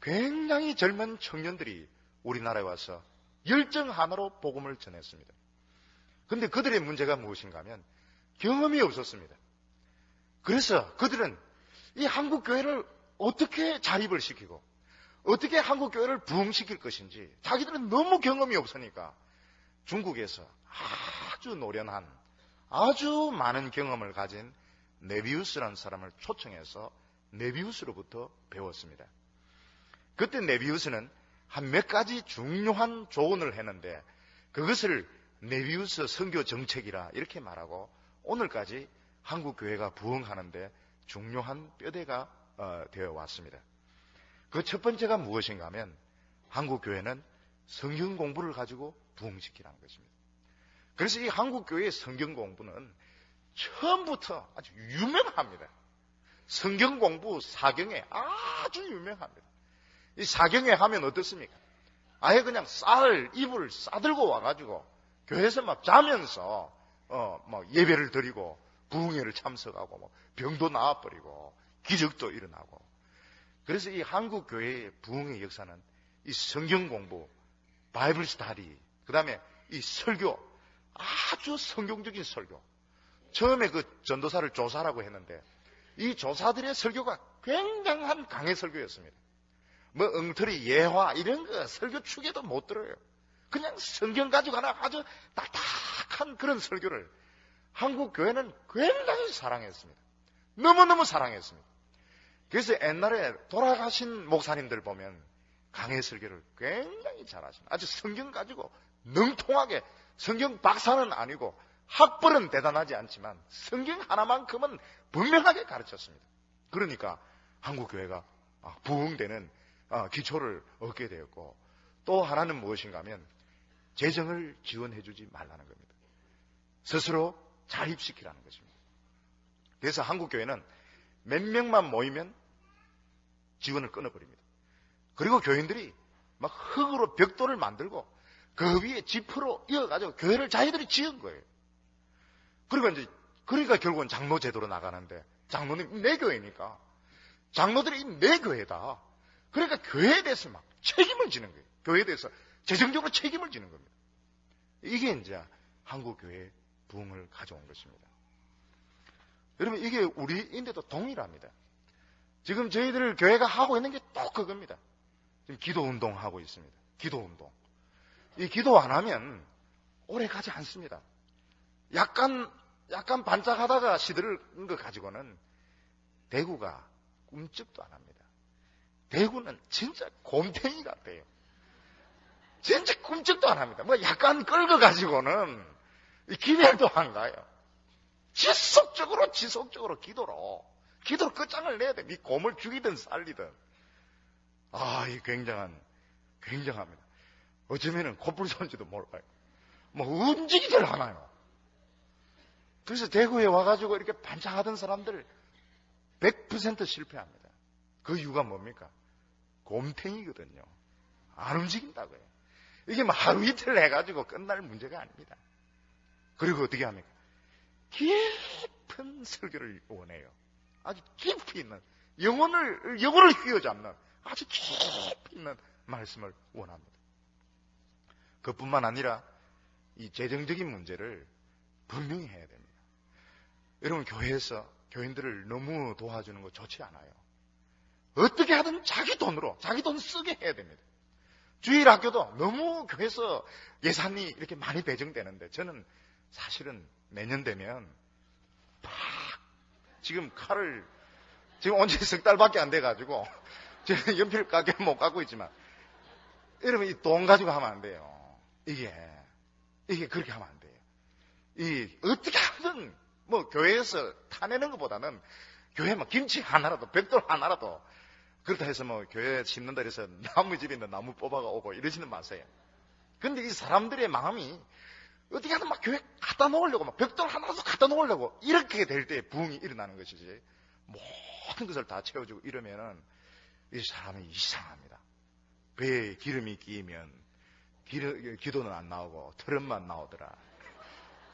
굉장히 젊은 청년들이 우리나라에 와서 열정 하나로 복음을 전했습니다. 그런데 그들의 문제가 무엇인가 하면 경험이 없었습니다. 그래서 그들은 이 한국 교회를 어떻게 자립을 시키고 어떻게 한국 교회를 부흥시킬 것인지 자기들은 너무 경험이 없으니까 중국에서 아주 노련한 아주 많은 경험을 가진 네비우스라는 사람을 초청해서 네비우스로부터 배웠습니다. 그때 네비우스는 한 몇 가지 중요한 조언을 했는데 그것을 네비우스 선교 정책이라 이렇게 말하고 오늘까지 한국 교회가 부흥하는데 중요한 뼈대가 되어 왔습니다. 그 첫 번째가 무엇인가 하면 한국 교회는 성경 공부를 가지고 부흥시키라는 것입니다. 그래서 이 한국 교회의 성경 공부는 처음부터 아주 유명합니다. 성경 공부 사경에 아주 유명합니다. 이 사경회 하면 어떻습니까? 아예 그냥 이불을 싸들고 와가지고 교회에서 막 자면서 막 예배를 드리고 부흥회를 참석하고 뭐 병도 나아버리고 기적도 일어나고. 그래서 이 한국 교회의 부흥의 역사는 이 성경 공부, 바이블 스터디, 그 다음에 이 설교, 아주 성경적인 설교. 처음에 그 전도사를 조사라고 했는데 이 조사들의 설교가 굉장한 강의 설교였습니다. 뭐 엉터리 예화 이런 거 설교 축에도 못 들어요. 그냥 성경 가지고 하나 아주 딱딱한 그런 설교를 한국 교회는 굉장히 사랑했습니다. 너무너무 사랑했습니다. 그래서 옛날에 돌아가신 목사님들 보면 강의 설교를 굉장히 잘하십니다. 아주 성경 가지고 능통하게, 성경 박사는 아니고 학벌은 대단하지 않지만 성경 하나만큼은 분명하게 가르쳤습니다. 그러니까 한국 교회가 부흥되는 기초를 얻게 되었고, 또 하나는 무엇인가 하면 재정을 지원해주지 말라는 겁니다. 스스로 자립시키라는 것입니다. 그래서 한국 교회는 몇 명만 모이면 지원을 끊어버립니다. 그리고 교인들이 막 흙으로 벽돌을 만들고 그 위에 지프로 이어가지고 교회를 자기들이 지은 거예요. 그러니까 결국은 장로 제도로 나가는데, 장로는 내 교회니까 장로들이 내 교회다. 그러니까 교회에 대해서 막 책임을 지는 거예요. 교회에 대해서 재정적으로 책임을 지는 겁니다. 이게 이제 한국 교회의 부흥을 가져온 것입니다. 여러분, 이게 우리인데도 동일합니다. 지금 저희들 교회가 하고 있는 게 또 그겁니다. 지금 기도 운동 하고 있습니다. 기도 운동. 이 기도 안 하면 오래 가지 않습니다. 약간 반짝하다가 시들은 거 가지고는 대구가 꿈쩍도 안 합니다. 대구는 진짜 곰탱이 같아요. 진짜 꿈쩍도 안 합니다. 뭐 약간 끌고 가지고는 기대도 안 가요. 지속적으로 기도로 끝장을 내야 돼. 이 곰을 죽이든 살리든. 이 굉장합니다. 어쩌면은 코뿔 쏜지도 몰라요. 뭐 움직이질 않아요. 그래서 대구에 와가지고 이렇게 반짝하던 사람들 100% 실패합니다. 그 이유가 뭡니까? 곰탱이거든요. 안 움직인다고요. 이게 뭐 하루 이틀 해가지고 끝날 문제가 아닙니다. 그리고 어떻게 합니까? 깊은 설교를 원해요. 아주 깊이 있는, 영혼을 휘어잡는 아주 깊이 있는 말씀을 원합니다. 그뿐만 아니라 이 재정적인 문제를 분명히 해야 됩니다. 여러분, 교회에서 교인들을 너무 도와주는 거 좋지 않아요. 어떻게 하든 자기 돈으로, 자기 돈 쓰게 해야 됩니다. 주일학교도 너무 교회에서 예산이 이렇게 많이 배정되는데, 저는 사실은 내년 되면 지금 칼을 지금 온 지 석 달밖에 안 돼가지고 제가 연필 가게 못 갖고 있지만, 여러분, 이 돈 가지고 하면 안 돼요. 이게 그렇게 하면 안 돼요. 어떻게 하든 뭐 교회에서 타내는 것보다는 교회 뭐 김치 하나라도, 벽돌 하나라도, 그렇다 해서 뭐 교회 심는다 해서 나무집에 있는 나무 뽑아가 오고 이러지는 마세요. 근데 이 사람들의 마음이 어떻게 하든 막 교회 갖다 놓으려고, 막 벽돌 하나라도 갖다 놓으려고, 이렇게 될 때 부흥이 일어나는 것이지, 모든 것을 다 채워주고 이러면은 이 사람이 이상합니다. 배에 기름이 끼이면 기도는 안 나오고 트럼만 나오더라.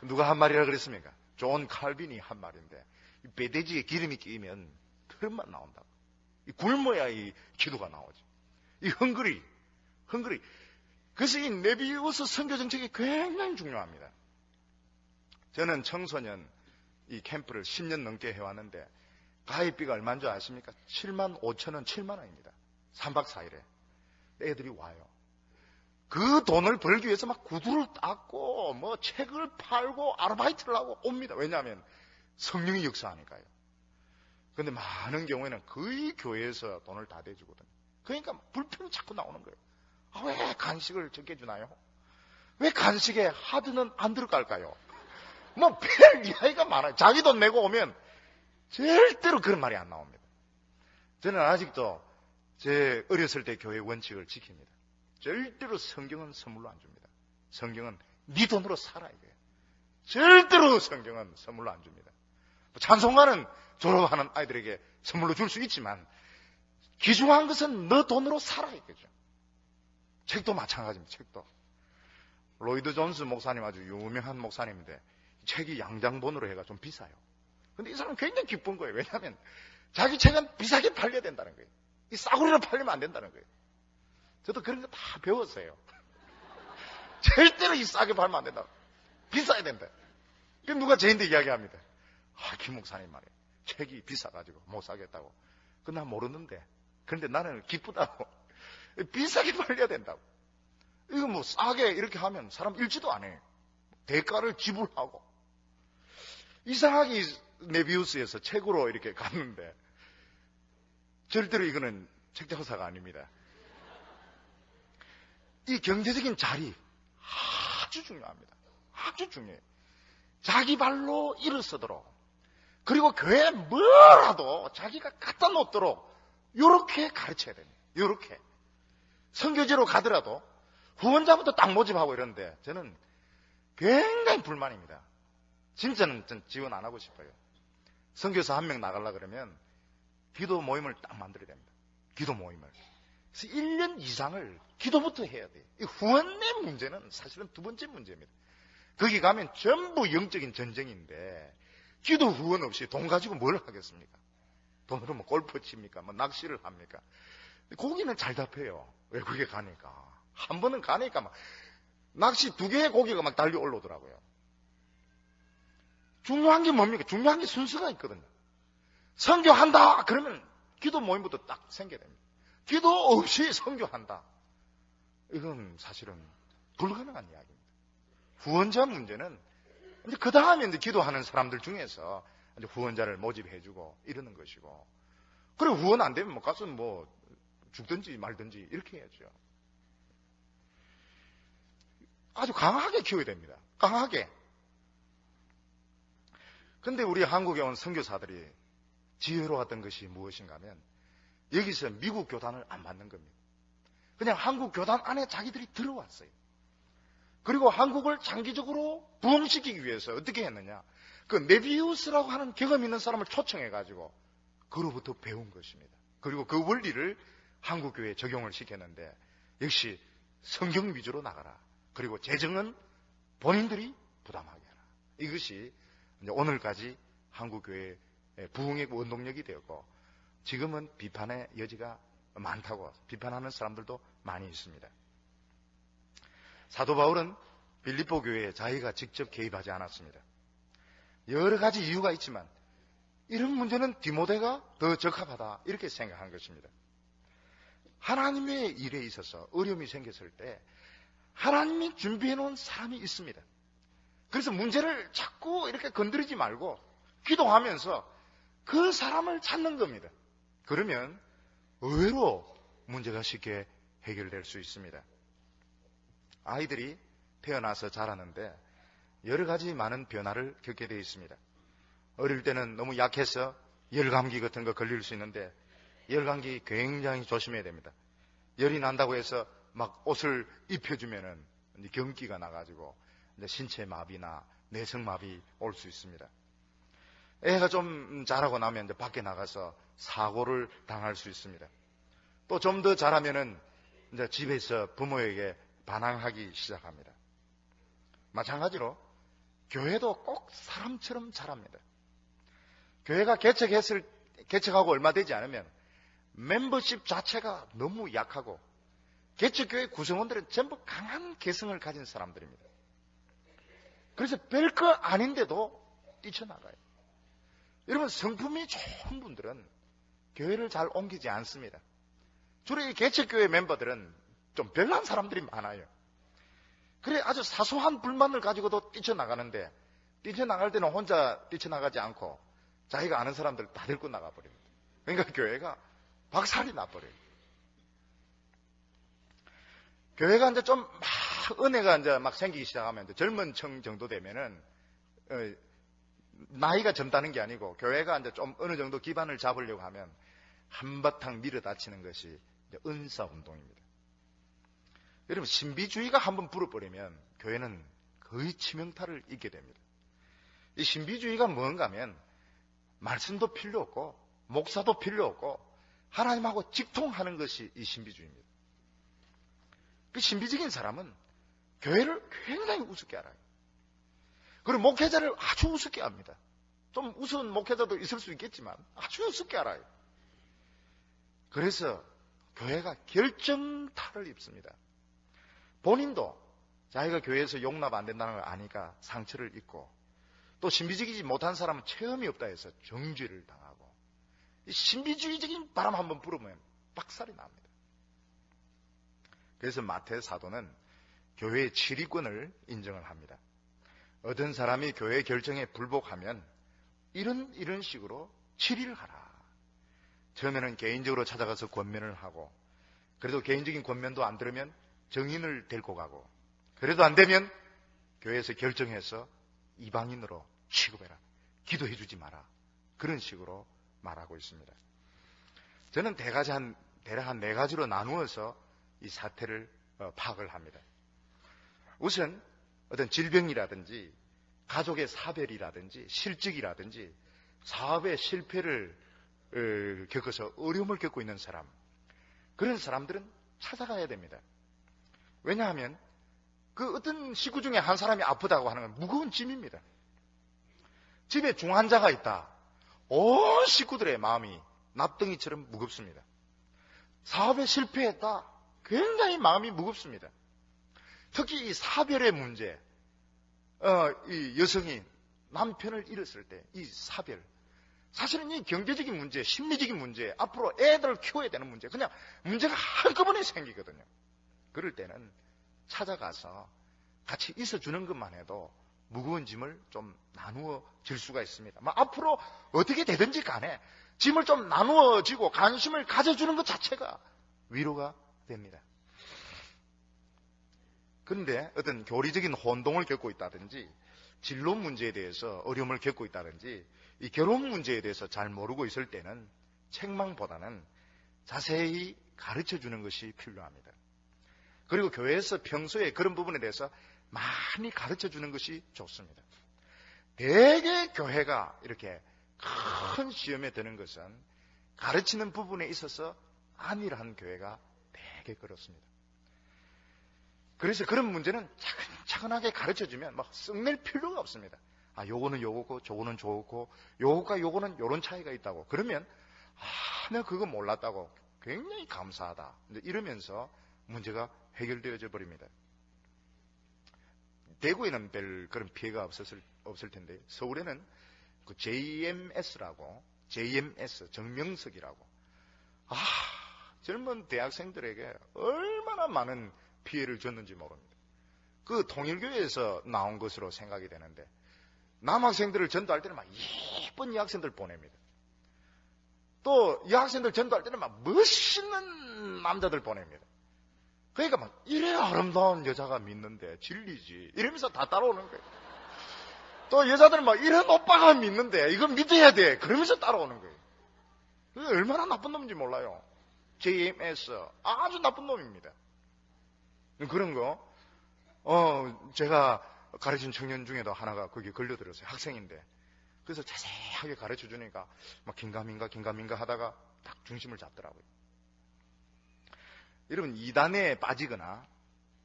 누가 한 말이라 그랬습니까? 존 칼빈이 한 말인데, 배돼지에 기름이 끼이면 트럼만 나온다고. 굶어야 이 기도가 나오지. 이 헝그리. 그래서 이 네비우스 선교 정책이 굉장히 중요합니다. 저는 청소년 이 캠프를 10년 넘게 해왔는데, 가입비가 얼마인 줄 아십니까? 7만 5천 원, 7만 원입니다. 3박 4일에. 애들이 와요. 그 돈을 벌기 위해서 막 구두를 닦고, 뭐 책을 팔고, 아르바이트를 하고 옵니다. 왜냐하면 성령이 역사하니까요. 그런데 많은 경우에는 거의 교회에서 돈을 다 대주거든요. 그러니까 불평이 자꾸 나오는 거예요. 왜 간식을 적게 주나요? 왜 간식에 하드는 안 들어갈까요? 뭐 별 이야기가 많아요. 자기 돈 내고 오면 절대로 그런 말이 안 나옵니다. 저는 아직도 제 어렸을 때 교회 원칙을 지킵니다. 절대로 성경은 선물로 안 줍니다. 성경은 네 돈으로 살아, 이거예요. 절대로 성경은 선물로 안 줍니다. 찬송가는 졸업하는 아이들에게 선물로 줄 수 있지만, 귀중한 것은 너 돈으로 살아, 이거죠. 책도 마찬가지입니다. 책도. 로이드 존스 목사님, 아주 유명한 목사님인데, 책이 양장본으로 해가 좀 비싸요. 근데 이 사람은 굉장히 기쁜 거예요. 왜냐하면 자기 책은 비싸게 팔려야 된다는 거예요. 이 싸구려로 팔리면 안 된다는 거예요. 저도 그런 거 다 배웠어요. 절대로 이 싸게 팔면 안 된다. 비싸야 된다. 그 누가 저한테 이야기합니다. 김 목사님 말이에요. 책이 비싸가지고 못 사겠다고. 그 난 모르는데. 그런데 나는 기쁘다고. 비싸게 팔려야 된다고. 이거 뭐 싸게 이렇게 하면 사람 읽지도 안 해요. 대가를 지불하고. 이상하게 네비우스에서 책으로 이렇게 갔는데, 절대로 이거는 책장사가 아닙니다. 이 경제적인 자리 아주 중요합니다. 아주 중요해요. 자기 발로 일어서도록, 그리고 교회에 뭐라도 자기가 갖다 놓도록 요렇게 가르쳐야 됩니다. 요렇게. 선교지로 가더라도 후원자부터 딱 모집하고 이러는데, 저는 굉장히 불만입니다. 진짜는 전 지원 안 하고 싶어요. 선교사 한 명 나가려고 그러면 기도 모임을 딱 만들어야 됩니다. 기도 모임을. 그래서 1년 이상을 기도부터 해야 돼요. 이 후원의 문제는 사실은 두 번째 문제입니다. 거기 가면 전부 영적인 전쟁인데, 기도 후원 없이 돈 가지고 뭘 하겠습니까? 돈으로 뭐 골프 칩니까? 뭐 낚시를 합니까? 고기는 잘 잡혀요. 외국에 가니까. 한 번은 가니까 막 낚시 2개의 고기가 막 달려 올라오더라고요. 중요한 게 뭡니까? 중요한 게 순서가 있거든요. 선교한다 그러면 기도 모임부터 딱 생겨야 됩니다. 기도 없이 선교한다, 이건 사실은 불가능한 이야기입니다. 후원자 문제는 이제 그 다음에 이제 기도하는 사람들 중에서 이제 후원자를 모집해주고 이러는 것이고, 그리고 후원 안 되면 뭐 가서 뭐 죽든지 말든지 이렇게 해야죠. 아주 강하게 키워야 됩니다. 강하게. 근데 우리 한국에 온 선교사들이 지혜로웠던 것이 무엇인가 하면, 여기서 미국 교단을 안 받는 겁니다. 그냥 한국 교단 안에 자기들이 들어왔어요. 그리고 한국을 장기적으로 부흥시키기 위해서 어떻게 했느냐? 그 메비우스라고 하는 경험 있는 사람을 초청해가지고 그로부터 배운 것입니다. 그리고 그 원리를 한국교회에 적용을 시켰는데 역시 성경 위주로 나가라. 그리고 재정은 본인들이 부담하게 하라. 이것이 이제 오늘까지 한국교회의 부흥의 원동력이 되었고 지금은 비판의 여지가 많다고 비판하는 사람들도 많이 있습니다. 사도 바울은 빌립보 교회에 자기가 직접 개입하지 않았습니다. 여러 가지 이유가 있지만 이런 문제는 디모데가 더 적합하다 이렇게 생각한 것입니다. 하나님의 일에 있어서 어려움이 생겼을 때 하나님이 준비해 놓은 사람이 있습니다. 그래서 문제를 자꾸 이렇게 건드리지 말고 기도하면서 그 사람을 찾는 겁니다. 그러면 의외로 문제가 쉽게 해결될 수 있습니다. 아이들이 태어나서 자라는데 여러 가지 많은 변화를 겪게 되어 있습니다. 어릴 때는 너무 약해서 열감기 같은 거 걸릴 수 있는데 열감기 굉장히 조심해야 됩니다. 열이 난다고 해서 막 옷을 입혀주면은 경기가 나가지고 신체 마비나 내성 마비 올 수 있습니다. 애가 좀 자라고 나면 이제 밖에 나가서 사고를 당할 수 있습니다. 또 좀 더 자라면은 이제 집에서 부모에게 반항하기 시작합니다. 마찬가지로 교회도 꼭 사람처럼 자랍니다. 교회가 개척하고 얼마 되지 않으면 멤버십 자체가 너무 약하고 개척교회 구성원들은 전부 강한 개성을 가진 사람들입니다. 그래서 별거 아닌데도 뛰쳐나가요. 여러분 성품이 좋은 분들은 교회를 잘 옮기지 않습니다. 주로 이 개척교회 멤버들은 좀 별난 사람들이 많아요. 그래 아주 사소한 불만을 가지고도 뛰쳐나가는데 뛰쳐나갈 때는 혼자 뛰쳐나가지 않고 자기가 아는 사람들 다 데리고 나가버립니다. 그러니까 교회가 박살이 나버려요. 교회가 이제 좀 막 은혜가 이제 막 생기기 시작하면 이제 젊은 층 정도 되면은 나이가 젊다는 게 아니고 교회가 이제 좀 어느 정도 기반을 잡으려고 하면 한바탕 밀어닥치는 것이 이제 은사 운동입니다. 여러분 신비주의가 한번 불어버리면 교회는 거의 치명타를 입게 됩니다. 이 신비주의가 뭔가 하면 말씀도 필요 없고 목사도 필요 없고 하나님하고 직통하는 것이 이 신비주의입니다. 그 신비적인 사람은 교회를 굉장히 우습게 알아요. 그리고 목회자를 아주 우습게 합니다. 좀 우스운 목회자도 있을 수 있겠지만 아주 우습게 알아요. 그래서 교회가 결정타를 입습니다. 본인도 자기가 교회에서 용납 안 된다는 걸 아니까 상처를 입고 또 신비적이지 못한 사람은 체험이 없다 해서 정죄를 당하고 이 신비주의적인 바람 한번 불으면 박살이 납니다. 그래서 마태 사도는 교회의 치리권을 인정을 합니다. 어떤 사람이 교회 결정에 불복하면 이런 식으로 치리를 하라. 처음에는 개인적으로 찾아가서 권면을 하고 그래도 개인적인 권면도 안 들으면 정인을 데리고 가고 그래도 안 되면 교회에서 결정해서 이방인으로 취급해라. 기도해 주지 마라. 그런 식으로 말하고 있습니다. 저는 대략 한 4가지로 나누어서 이 사태를 파악을 합니다. 우선 어떤 질병이라든지 가족의 사별이라든지 실직이라든지 사업의 실패를 겪어서 어려움을 겪고 있는 사람, 그런 사람들은 찾아가야 됩니다. 왜냐하면 그 어떤 식구 중에 한 사람이 아프다고 하는 건 무거운 짐입니다. 집에 중환자가 있다. 온 식구들의 마음이 납덩이처럼 무겁습니다. 사업에 실패했다. 굉장히 마음이 무겁습니다. 특히 이 사별의 문제, 이 여성이 남편을 잃었을 때 이 사별, 사실은 이 경제적인 문제, 심리적인 문제, 앞으로 애들을 키워야 되는 문제, 그냥 문제가 한꺼번에 생기거든요. 그럴 때는 찾아가서 같이 있어주는 것만 해도 무거운 짐을 좀 나누어 질 수가 있습니다. 앞으로 어떻게 되든지 간에 짐을 좀 나누어지고 관심을 가져주는 것 자체가 위로가 됩니다. 그런데 어떤 교리적인 혼동을 겪고 있다든지 진로 문제에 대해서 어려움을 겪고 있다든지 이 결혼 문제에 대해서 잘 모르고 있을 때는 책망보다는 자세히 가르쳐주는 것이 필요합니다. 그리고 교회에서 평소에 그런 부분에 대해서 많이 가르쳐 주는 것이 좋습니다. 대개 교회가 이렇게 큰 시험에 드는 것은 가르치는 부분에 있어서 안일한 교회가 되게 그렇습니다. 그래서 그런 문제는 차근차근하게 가르쳐주면 막 썩낼 필요가 없습니다. 아, 요거는 요거고, 저거는 저거고, 요거가 요거는 요런 차이가 있다고. 그러면, 내가 그거 몰랐다고. 굉장히 감사하다. 이러면서 문제가 해결되어져 버립니다. 대구에는 별 그런 피해가 없을 텐데, 서울에는 그 JMS라고, JMS, 정명석이라고. 젊은 대학생들에게 얼마나 많은 피해를 줬는지 모릅니다. 그 통일교회에서 나온 것으로 생각이 되는데, 남학생들을 전도할 때는 막 예쁜 여학생들 보냅니다. 또 여학생들 전도할 때는 막 멋있는 남자들 보냅니다. 그러니까 막 이래 아름다운 여자가 믿는데 진리지 이러면서 다 따라오는 거예요. 또 여자들은 막 이런 오빠가 믿는데 이건 믿어야 돼 그러면서 따라오는 거예요. 얼마나 나쁜 놈인지 몰라요. JMS 아주 나쁜 놈입니다. 그런 거 제가 가르친 청년 중에도 하나가 거기에 걸려들었어요. 학생인데. 그래서 자세하게 가르쳐 주니까 막 긴가민가 하다가 딱 중심을 잡더라고요. 여러분, 이단에 빠지거나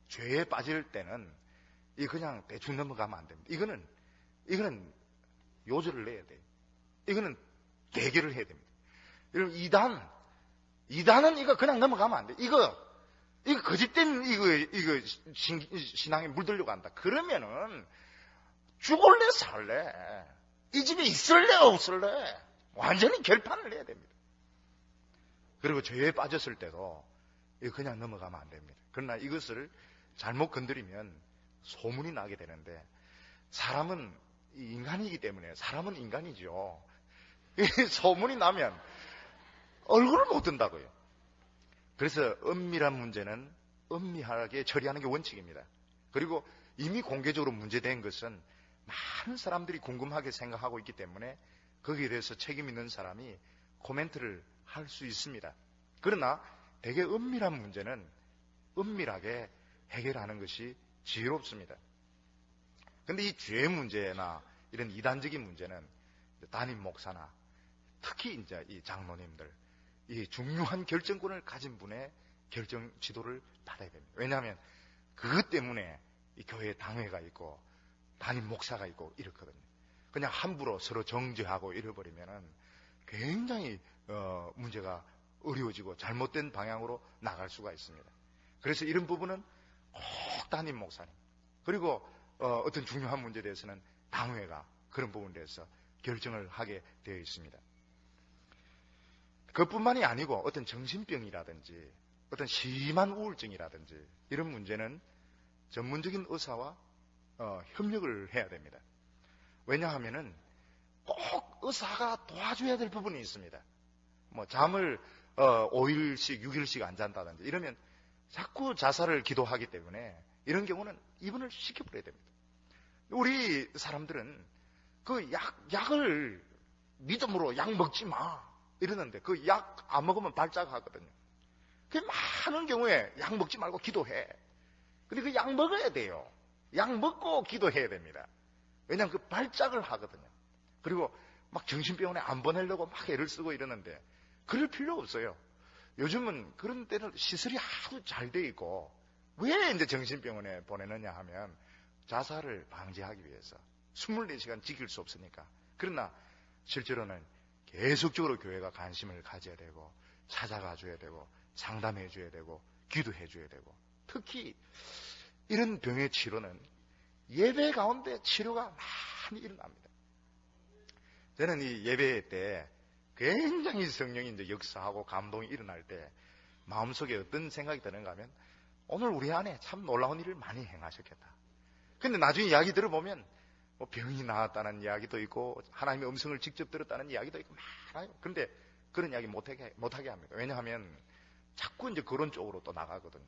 죄에 빠질 때는 이 그냥 대충 넘어가면 안 됩니다. 이거는 요절을 내야 돼요. 이거는 대결을 해야 됩니다. 여러분, 이단은 이거 그냥 넘어가면 안 돼요. 이거 거짓된 이거 신앙에 물들려고 한다. 그러면은 죽을래 살래? 이 집에 있을래 없을래? 완전히 결판을 내야 됩니다. 그리고 죄에 빠졌을 때도 이거 그냥 넘어가면 안 됩니다. 그러나 이것을 잘못 건드리면 소문이 나게 되는데 사람은 인간이기 때문에 사람은 인간이죠. 소문이 나면 얼굴을 못 든다고요. 그래서 은밀한 문제는 은밀하게 처리하는 게 원칙입니다. 그리고 이미 공개적으로 문제된 것은 많은 사람들이 궁금하게 생각하고 있기 때문에 거기에 대해서 책임 있는 사람이 코멘트를 할 수 있습니다. 그러나 되게 은밀한 문제는 은밀하게 해결하는 것이 지혜롭습니다. 그런데 이 죄 문제나 이런 이단적인 문제는 담임 목사나 특히 이제 이 장로님들 이 중요한 결정권을 가진 분의 결정 지도를 받아야 됩니다. 왜냐하면 그것 때문에 이 교회에 당회가 있고 담임 목사가 있고 이렇거든요. 그냥 함부로 서로 정죄하고 이래버리면은 굉장히 문제가 어려워지고 잘못된 방향으로 나갈 수가 있습니다. 그래서 이런 부분은 꼭 담임 목사님 그리고 어떤 중요한 문제에 대해서는 당회가 그런 부분에 대해서 결정을 하게 되어 있습니다. 그것뿐만이 아니고 어떤 정신병이라든지 어떤 심한 우울증이라든지 이런 문제는 전문적인 의사와 협력을 해야 됩니다. 왜냐하면은 꼭 의사가 도와줘야 될 부분이 있습니다. 뭐 잠을 5일씩 6일씩 안 잔다든지 이러면 자꾸 자살을 기도하기 때문에 이런 경우는 입원을 시켜버려야 됩니다. 우리 사람들은 그 약을 믿음으로 약 먹지 마 이러는데 그 약 안 먹으면 발작하거든요. 그 많은 경우에 약 먹지 말고 기도해. 근데 그 약 먹어야 돼요. 약 먹고 기도해야 됩니다. 왜냐하면 그 발작을 하거든요. 그리고 막 정신병원에 안 보내려고 막 애를 쓰고 이러는데 그럴 필요 없어요. 요즘은 그런 때는 시설이 아주 잘 돼 있고 왜 이제 정신병원에 보내느냐 하면 자살을 방지하기 위해서 24시간 지킬 수 없으니까. 그러나 실제로는 계속적으로 교회가 관심을 가져야 되고 찾아가 줘야 되고 상담해 줘야 되고 기도해 줘야 되고 특히 이런 병의 치료는 예배 가운데 치료가 많이 일어납니다. 저는 이 예배 때 굉장히 성령이 이제 역사하고 감동이 일어날 때 마음속에 어떤 생각이 드는가 하면 오늘 우리 안에 참 놀라운 일을 많이 행하셨겠다. 근데 나중에 이야기 들어보면 뭐 병이 나았다는 이야기도 있고 하나님의 음성을 직접 들었다는 이야기도 있고 많아요. 근데 그런 이야기 못하게 합니다. 왜냐하면 자꾸 이제 그런 쪽으로 또 나가거든요.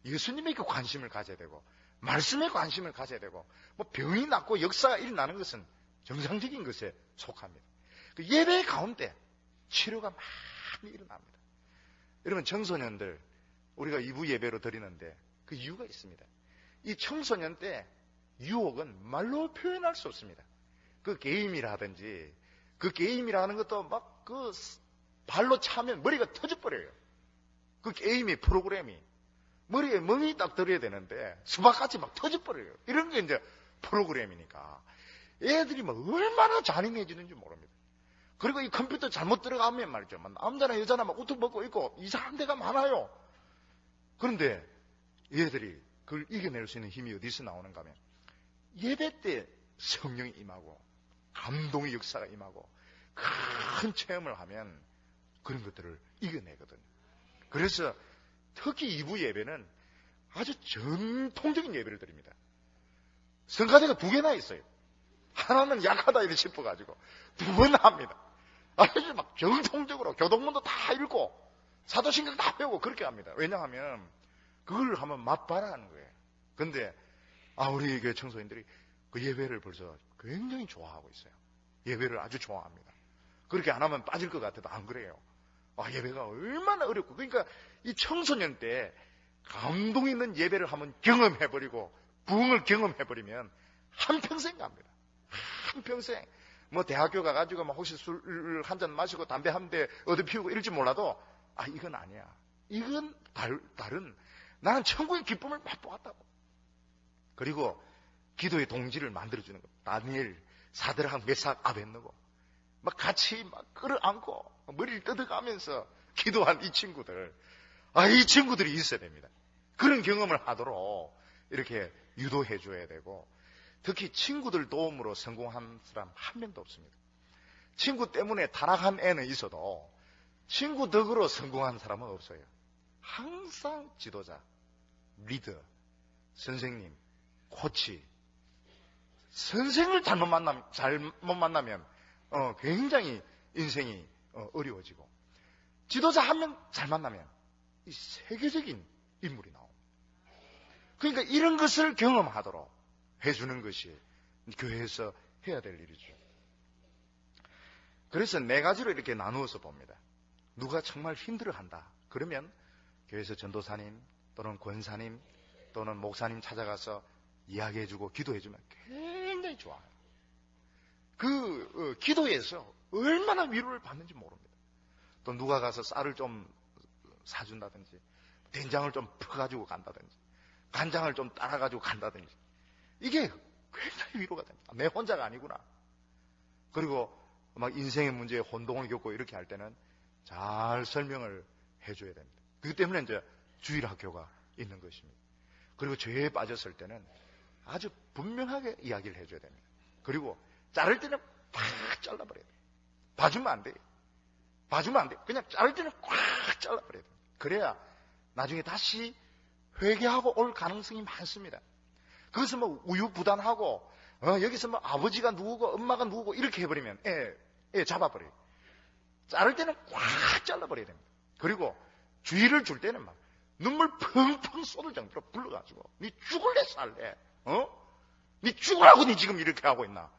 예수님에게 관심을 가져야 되고 말씀에 관심을 가져야 되고 뭐 병이 낫고 역사가 일어나는 것은 정상적인 것에 속합니다. 그 예배 가운데 치료가 많이 일어납니다. 여러분 청소년들 우리가 2부 예배로 드리는데 그 이유가 있습니다. 이 청소년 때 유혹은 말로 표현할 수 없습니다. 그 게임이라든지, 그 게임이라는 것도 막 그 발로 차면 머리가 터져버려요. 그 게임의 프로그램이. 머리에 멍이 딱 들어야 되는데 수박같이 막 터져버려요. 이런 게 이제 프로그램이니까. 애들이 막 얼마나 잔인해지는지 모릅니다. 그리고 이 컴퓨터 잘못 들어가면 말이죠. 남자나 여자나 막 우뚝 벗고 있고 이상한 데가 많아요. 그런데 얘들이 그걸 이겨낼 수 있는 힘이 어디서 나오는가 하면 예배 때 성령이 임하고 감동의 역사가 임하고 큰 체험을 하면 그런 것들을 이겨내거든요. 그래서 특히 2부 예배는 아주 전통적인 예배를 드립니다. 성가대가 2개나 있어요. 하나는 약하다 이렇게 싶어가지고 2번 합니다. 아주 막 정통적으로 교동문도 다 읽고 사도신경 다 배우고 그렇게 합니다. 왜냐하면 그걸 하면 맛봐라는 거예요. 근데 우리 교회 청소년들이 그 예배를 벌써 굉장히 좋아하고 있어요. 예배를 아주 좋아합니다. 그렇게 안 하면 빠질 것 같아도 안 그래요. 예배가 얼마나 어렵고. 그러니까 이 청소년 때 감동 있는 예배를 한번 경험해버리고 부흥을 경험해버리면 한평생 갑니다. 한평생. 뭐 대학교 가가지고 막 혹시 술 한 잔 마시고 담배 한 대 얻어 피우고 이럴지 몰라도 이건 아니야. 이건 다른 나는 천국의 기쁨을 맛보았다고. 그리고 기도의 동지를 만들어주는 거. 다니엘, 사드락, 메삭, 아벳느고 막 같이 막 끌어안고 머리를 뜯어가면서 기도한 이 친구들. 이 친구들이 있어야 됩니다. 그런 경험을 하도록 이렇게 유도해 줘야 되고, 특히 친구들 도움으로 성공한 사람 한 명도 없습니다. 친구 때문에 타락한 애는 있어도 친구 덕으로 성공한 사람은 없어요. 항상 지도자, 리더, 선생님, 코치, 선생을 잘못 만나면 굉장히 인생이 어려워지고, 지도자 한 명 잘 만나면 이 세계적인 인물이 나옵니다. 그러니까 이런 것을 경험하도록 해주는 것이 교회에서 해야 될 일이죠. 그래서 4가지로 이렇게 나누어서 봅니다. 누가 정말 힘들어한다. 그러면 교회에서 전도사님 또는 권사님 또는 목사님 찾아가서 이야기해주고 기도해주면 굉장히 좋아요. 그 기도에서 얼마나 위로를 받는지 모릅니다. 또 누가 가서 쌀을 좀 사준다든지, 된장을 좀 퍼가지고 간다든지, 간장을 좀 따라가지고 간다든지, 이게 굉장히 위로가 됩니다. 내 혼자가 아니구나. 그리고 막 인생의 문제에 혼동을 겪고 이렇게 할 때는 잘 설명을 해줘야 됩니다. 그렇기 때문에 이제 주일학교가 있는 것입니다. 그리고 죄에 빠졌을 때는 아주 분명하게 이야기를 해줘야 됩니다. 그리고 자를 때는 팍 잘라버려야 돼요. 봐주면 안 돼요. 봐주면 안 돼요. 그냥 자를 때는 꽉 잘라버려야 돼요. 그래야 나중에 다시 회개하고 올 가능성이 많습니다. 그것은 뭐 우유부단하고 여기서 뭐 아버지가 누구고 엄마가 누구고 이렇게 해버리면 애 잡아버려요. 자를 때는 꽉 잘라버려야 됩니다. 그리고 주의를 줄 때는 막 눈물 펑펑 쏟을 정도로 불러가지고 니 죽을래 살래? 니 죽으라고 니 지금 이렇게 하고 있나?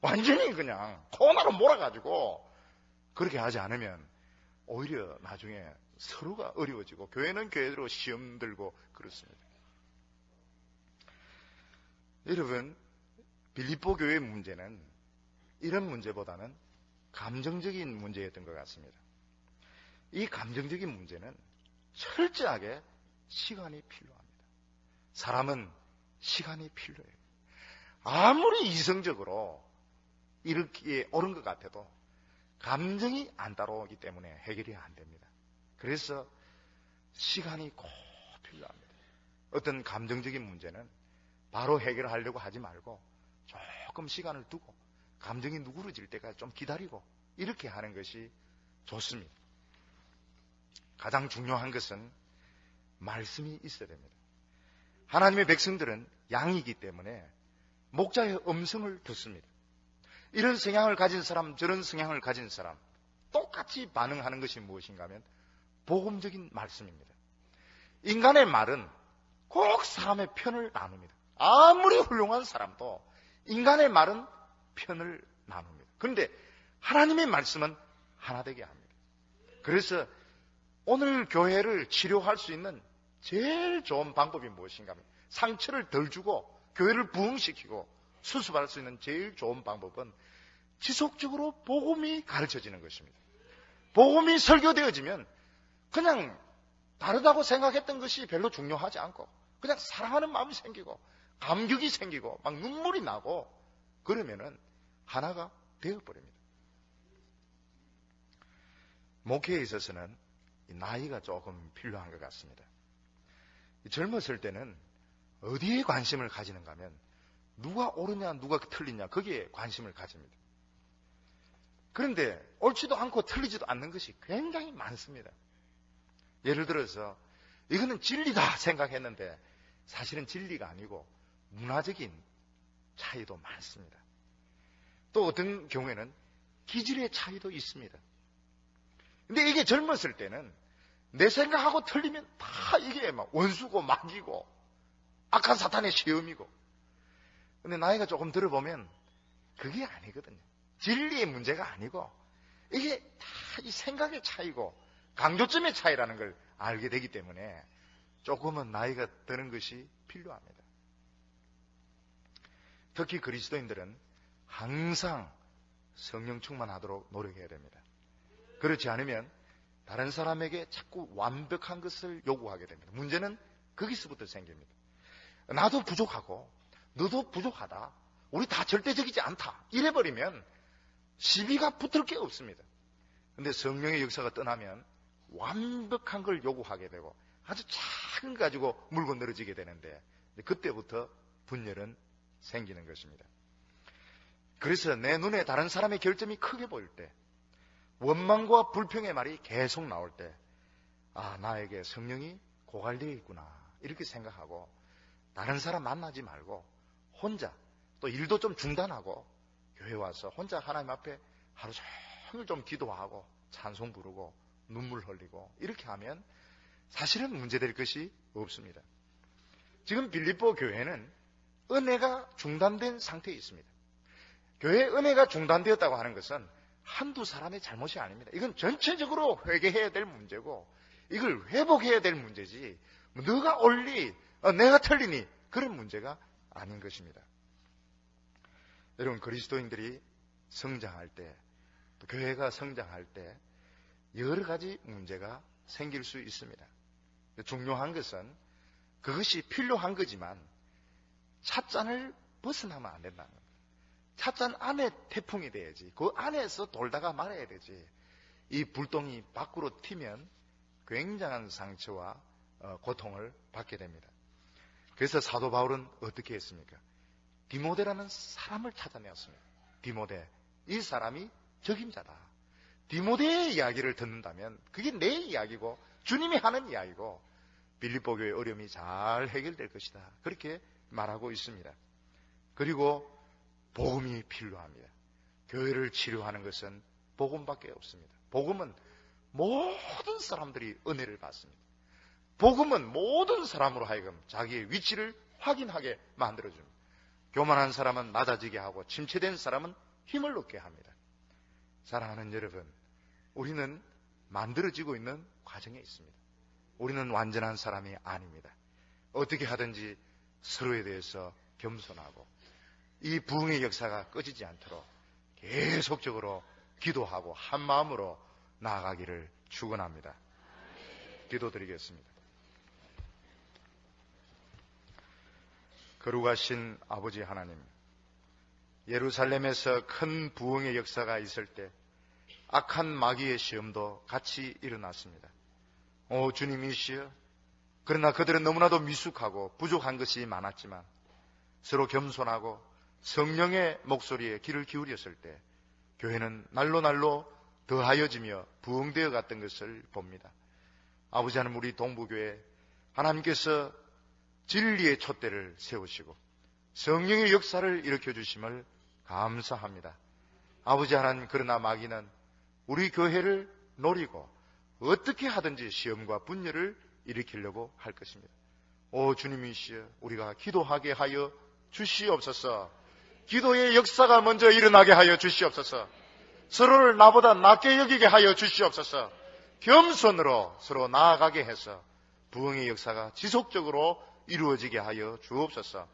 완전히 그냥 코너로 몰아가지고 그렇게 하지 않으면 오히려 나중에 서로가 어려워지고 교회는 교회대로 시험 들고 그렇습니다. 여러분, 빌립보 교회의 문제는 이런 문제보다는 감정적인 문제였던 것 같습니다. 이 감정적인 문제는 철저하게 시간이 필요합니다. 사람은 시간이 필요해요. 아무리 이성적으로 이렇게 옳은 것 같아도 감정이 안 따라오기 때문에 해결이 안 됩니다. 그래서 시간이 꼭 필요합니다. 어떤 감정적인 문제는 바로 해결하려고 하지 말고 조금 시간을 두고 감정이 누그러질 때까지 좀 기다리고 이렇게 하는 것이 좋습니다. 가장 중요한 것은 말씀이 있어야 됩니다. 하나님의 백성들은 양이기 때문에 목자의 음성을 듣습니다. 이런 성향을 가진 사람, 저런 성향을 가진 사람 똑같이 반응하는 것이 무엇인가 하면 복음적인 말씀입니다. 인간의 말은 꼭 사람의 편을 나눕니다. 아무리 훌륭한 사람도 인간의 말은 편을 나눕니다. 그런데 하나님의 말씀은 하나 되게 합니다. 그래서 오늘 교회를 치료할 수 있는 제일 좋은 방법이 무엇인가 하면 상처를 덜 주고 교회를 부흥시키고 수습할 수 있는 제일 좋은 방법은 지속적으로 복음이 가르쳐지는 것입니다. 복음이 설교되어지면 그냥 다르다고 생각했던 것이 별로 중요하지 않고 그냥 사랑하는 마음이 생기고 감격이 생기고 막 눈물이 나고 그러면은 하나가 되어버립니다. 목회에 있어서는 나이가 조금 필요한 것 같습니다. 젊었을 때는 어디에 관심을 가지는가 하면 누가 옳으냐 누가 틀리냐 거기에 관심을 가집니다. 그런데 옳지도 않고 틀리지도 않는 것이 굉장히 많습니다. 예를 들어서 이거는 진리다 생각했는데 사실은 진리가 아니고 문화적인 차이도 많습니다. 또 어떤 경우에는 기질의 차이도 있습니다. 근데 이게 젊었을 때는 내 생각하고 틀리면 다 이게 막 원수고 마귀고 악한 사탄의 시험이고, 근데 나이가 조금 들어보면 그게 아니거든요. 진리의 문제가 아니고 이게 다 이 생각의 차이고 강조점의 차이라는 걸 알게 되기 때문에 조금은 나이가 드는 것이 필요합니다. 특히 그리스도인들은 항상 성령 충만하도록 노력해야 됩니다. 그렇지 않으면 다른 사람에게 자꾸 완벽한 것을 요구하게 됩니다. 문제는 거기서부터 생깁니다. 나도 부족하고 너도 부족하다. 우리 다 절대적이지 않다. 이래버리면 시비가 붙을 게 없습니다. 그런데 성령의 역사가 떠나면 완벽한 걸 요구하게 되고 아주 작은 거 가지고 물고 늘어지게 되는데 그때부터 분열은 생기는 것입니다. 그래서 내 눈에 다른 사람의 결점이 크게 보일 때, 원망과 불평의 말이 계속 나올 때, 아, 나에게 성령이 고갈되어 있구나 이렇게 생각하고 다른 사람 만나지 말고 혼자, 또 일도 좀 중단하고 교회 와서 혼자 하나님 앞에 하루 종일 좀 기도하고 찬송 부르고 눈물 흘리고 이렇게 하면 사실은 문제될 것이 없습니다. 지금 빌립보 교회는 은혜가 중단된 상태에 있습니다. 교회의 은혜가 중단되었다고 하는 것은 한두 사람의 잘못이 아닙니다. 이건 전체적으로 회개해야 될 문제고 이걸 회복해야 될 문제지 너가 옳니 내가 틀리니 그런 문제가 아닌 것입니다. 여러분, 그리스도인들이 성장할 때, 또 교회가 성장할 때 여러 가지 문제가 생길 수 있습니다. 중요한 것은 그것이 필요한 거지만 찻잔을 벗어나면 안 된다는 겁니다. 찻잔 안에 태풍이 돼야지, 그 안에서 돌다가 말아야 되지. 이 불똥이 밖으로 튀면 굉장한 상처와 고통을 받게 됩니다. 그래서 사도 바울은 어떻게 했습니까? 디모데라는 사람을 찾아내었습니다. 디모데, 이 사람이 적임자다. 디모데의 이야기를 듣는다면 그게 내 이야기고 주님이 하는 이야기고 빌립보 교회의 어려움이 잘 해결될 것이다. 그렇게 말하고 있습니다. 그리고 복음이 필요합니다. 교회를 치료하는 것은 복음밖에 없습니다. 복음은 모든 사람들이 은혜를 받습니다. 복음은 모든 사람으로 하여금 자기의 위치를 확인하게 만들어줍니다. 교만한 사람은 낮아지게 하고 침체된 사람은 힘을 얻게 합니다. 사랑하는 여러분, 우리는 만들어지고 있는 과정에 있습니다. 우리는 완전한 사람이 아닙니다. 어떻게 하든지 서로에 대해서 겸손하고 이 부흥의 역사가 꺼지지 않도록 계속적으로 기도하고 한 마음으로 나아가기를 축원합니다. 기도드리겠습니다. 거룩하신 아버지 하나님, 예루살렘에서 큰 부흥의 역사가 있을 때 악한 마귀의 시험도 같이 일어났습니다. 오 주님이시여, 그러나 그들은 너무나도 미숙하고 부족한 것이 많았지만 서로 겸손하고 성령의 목소리에 귀를 기울였을 때 교회는 날로 날로 더하여지며 부흥되어 갔던 것을 봅니다. 아버지 하나님, 우리 동부교회 하나님께서 진리의 촛대를 세우시고 성령의 역사를 일으켜주심을 감사합니다. 아버지 하나님, 그러나 마귀는 우리 교회를 노리고 어떻게 하든지 시험과 분열을 일으키려고 할 것입니다. 오 주님이시여, 우리가 기도하게 하여 주시옵소서. 기도의 역사가 먼저 일어나게 하여 주시옵소서. 서로를 나보다 낮게 여기게 하여 주시옵소서. 겸손으로 서로 나아가게 해서 부흥의 역사가 지속적으로 이루어지게 하여 주옵소서.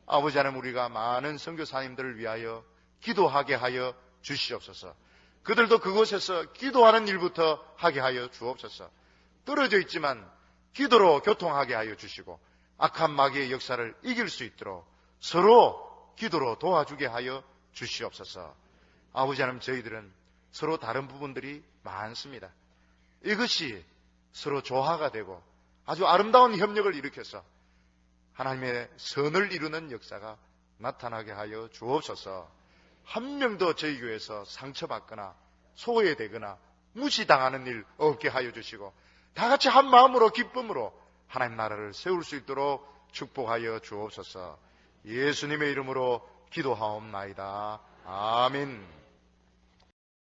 아버지 하나님, 우리가 많은 선교사님들을 위하여 기도하게 하여 주시옵소서. 그들도 그곳에서 기도하는 일부터 하게 하여 주옵소서. 떨어져 있지만 기도로 교통하게 하여 주시고 악한 마귀의 역사를 이길 수 있도록 서로 기도로 도와주게 하여 주시옵소서. 아버지 하나님, 저희들은 서로 다른 부분들이 많습니다. 이것이 서로 조화가 되고 아주 아름다운 협력을 일으켜서 하나님의 선을 이루는 역사가 나타나게 하여 주옵소서. 한 명도 저희 교회에서 상처받거나 소외되거나 무시당하는 일 없게 하여 주시고 다 같이 한 마음으로 기쁨으로 하나님 나라를 세울 수 있도록 축복하여 주옵소서. 예수님의 이름으로 기도하옵나이다. 아멘.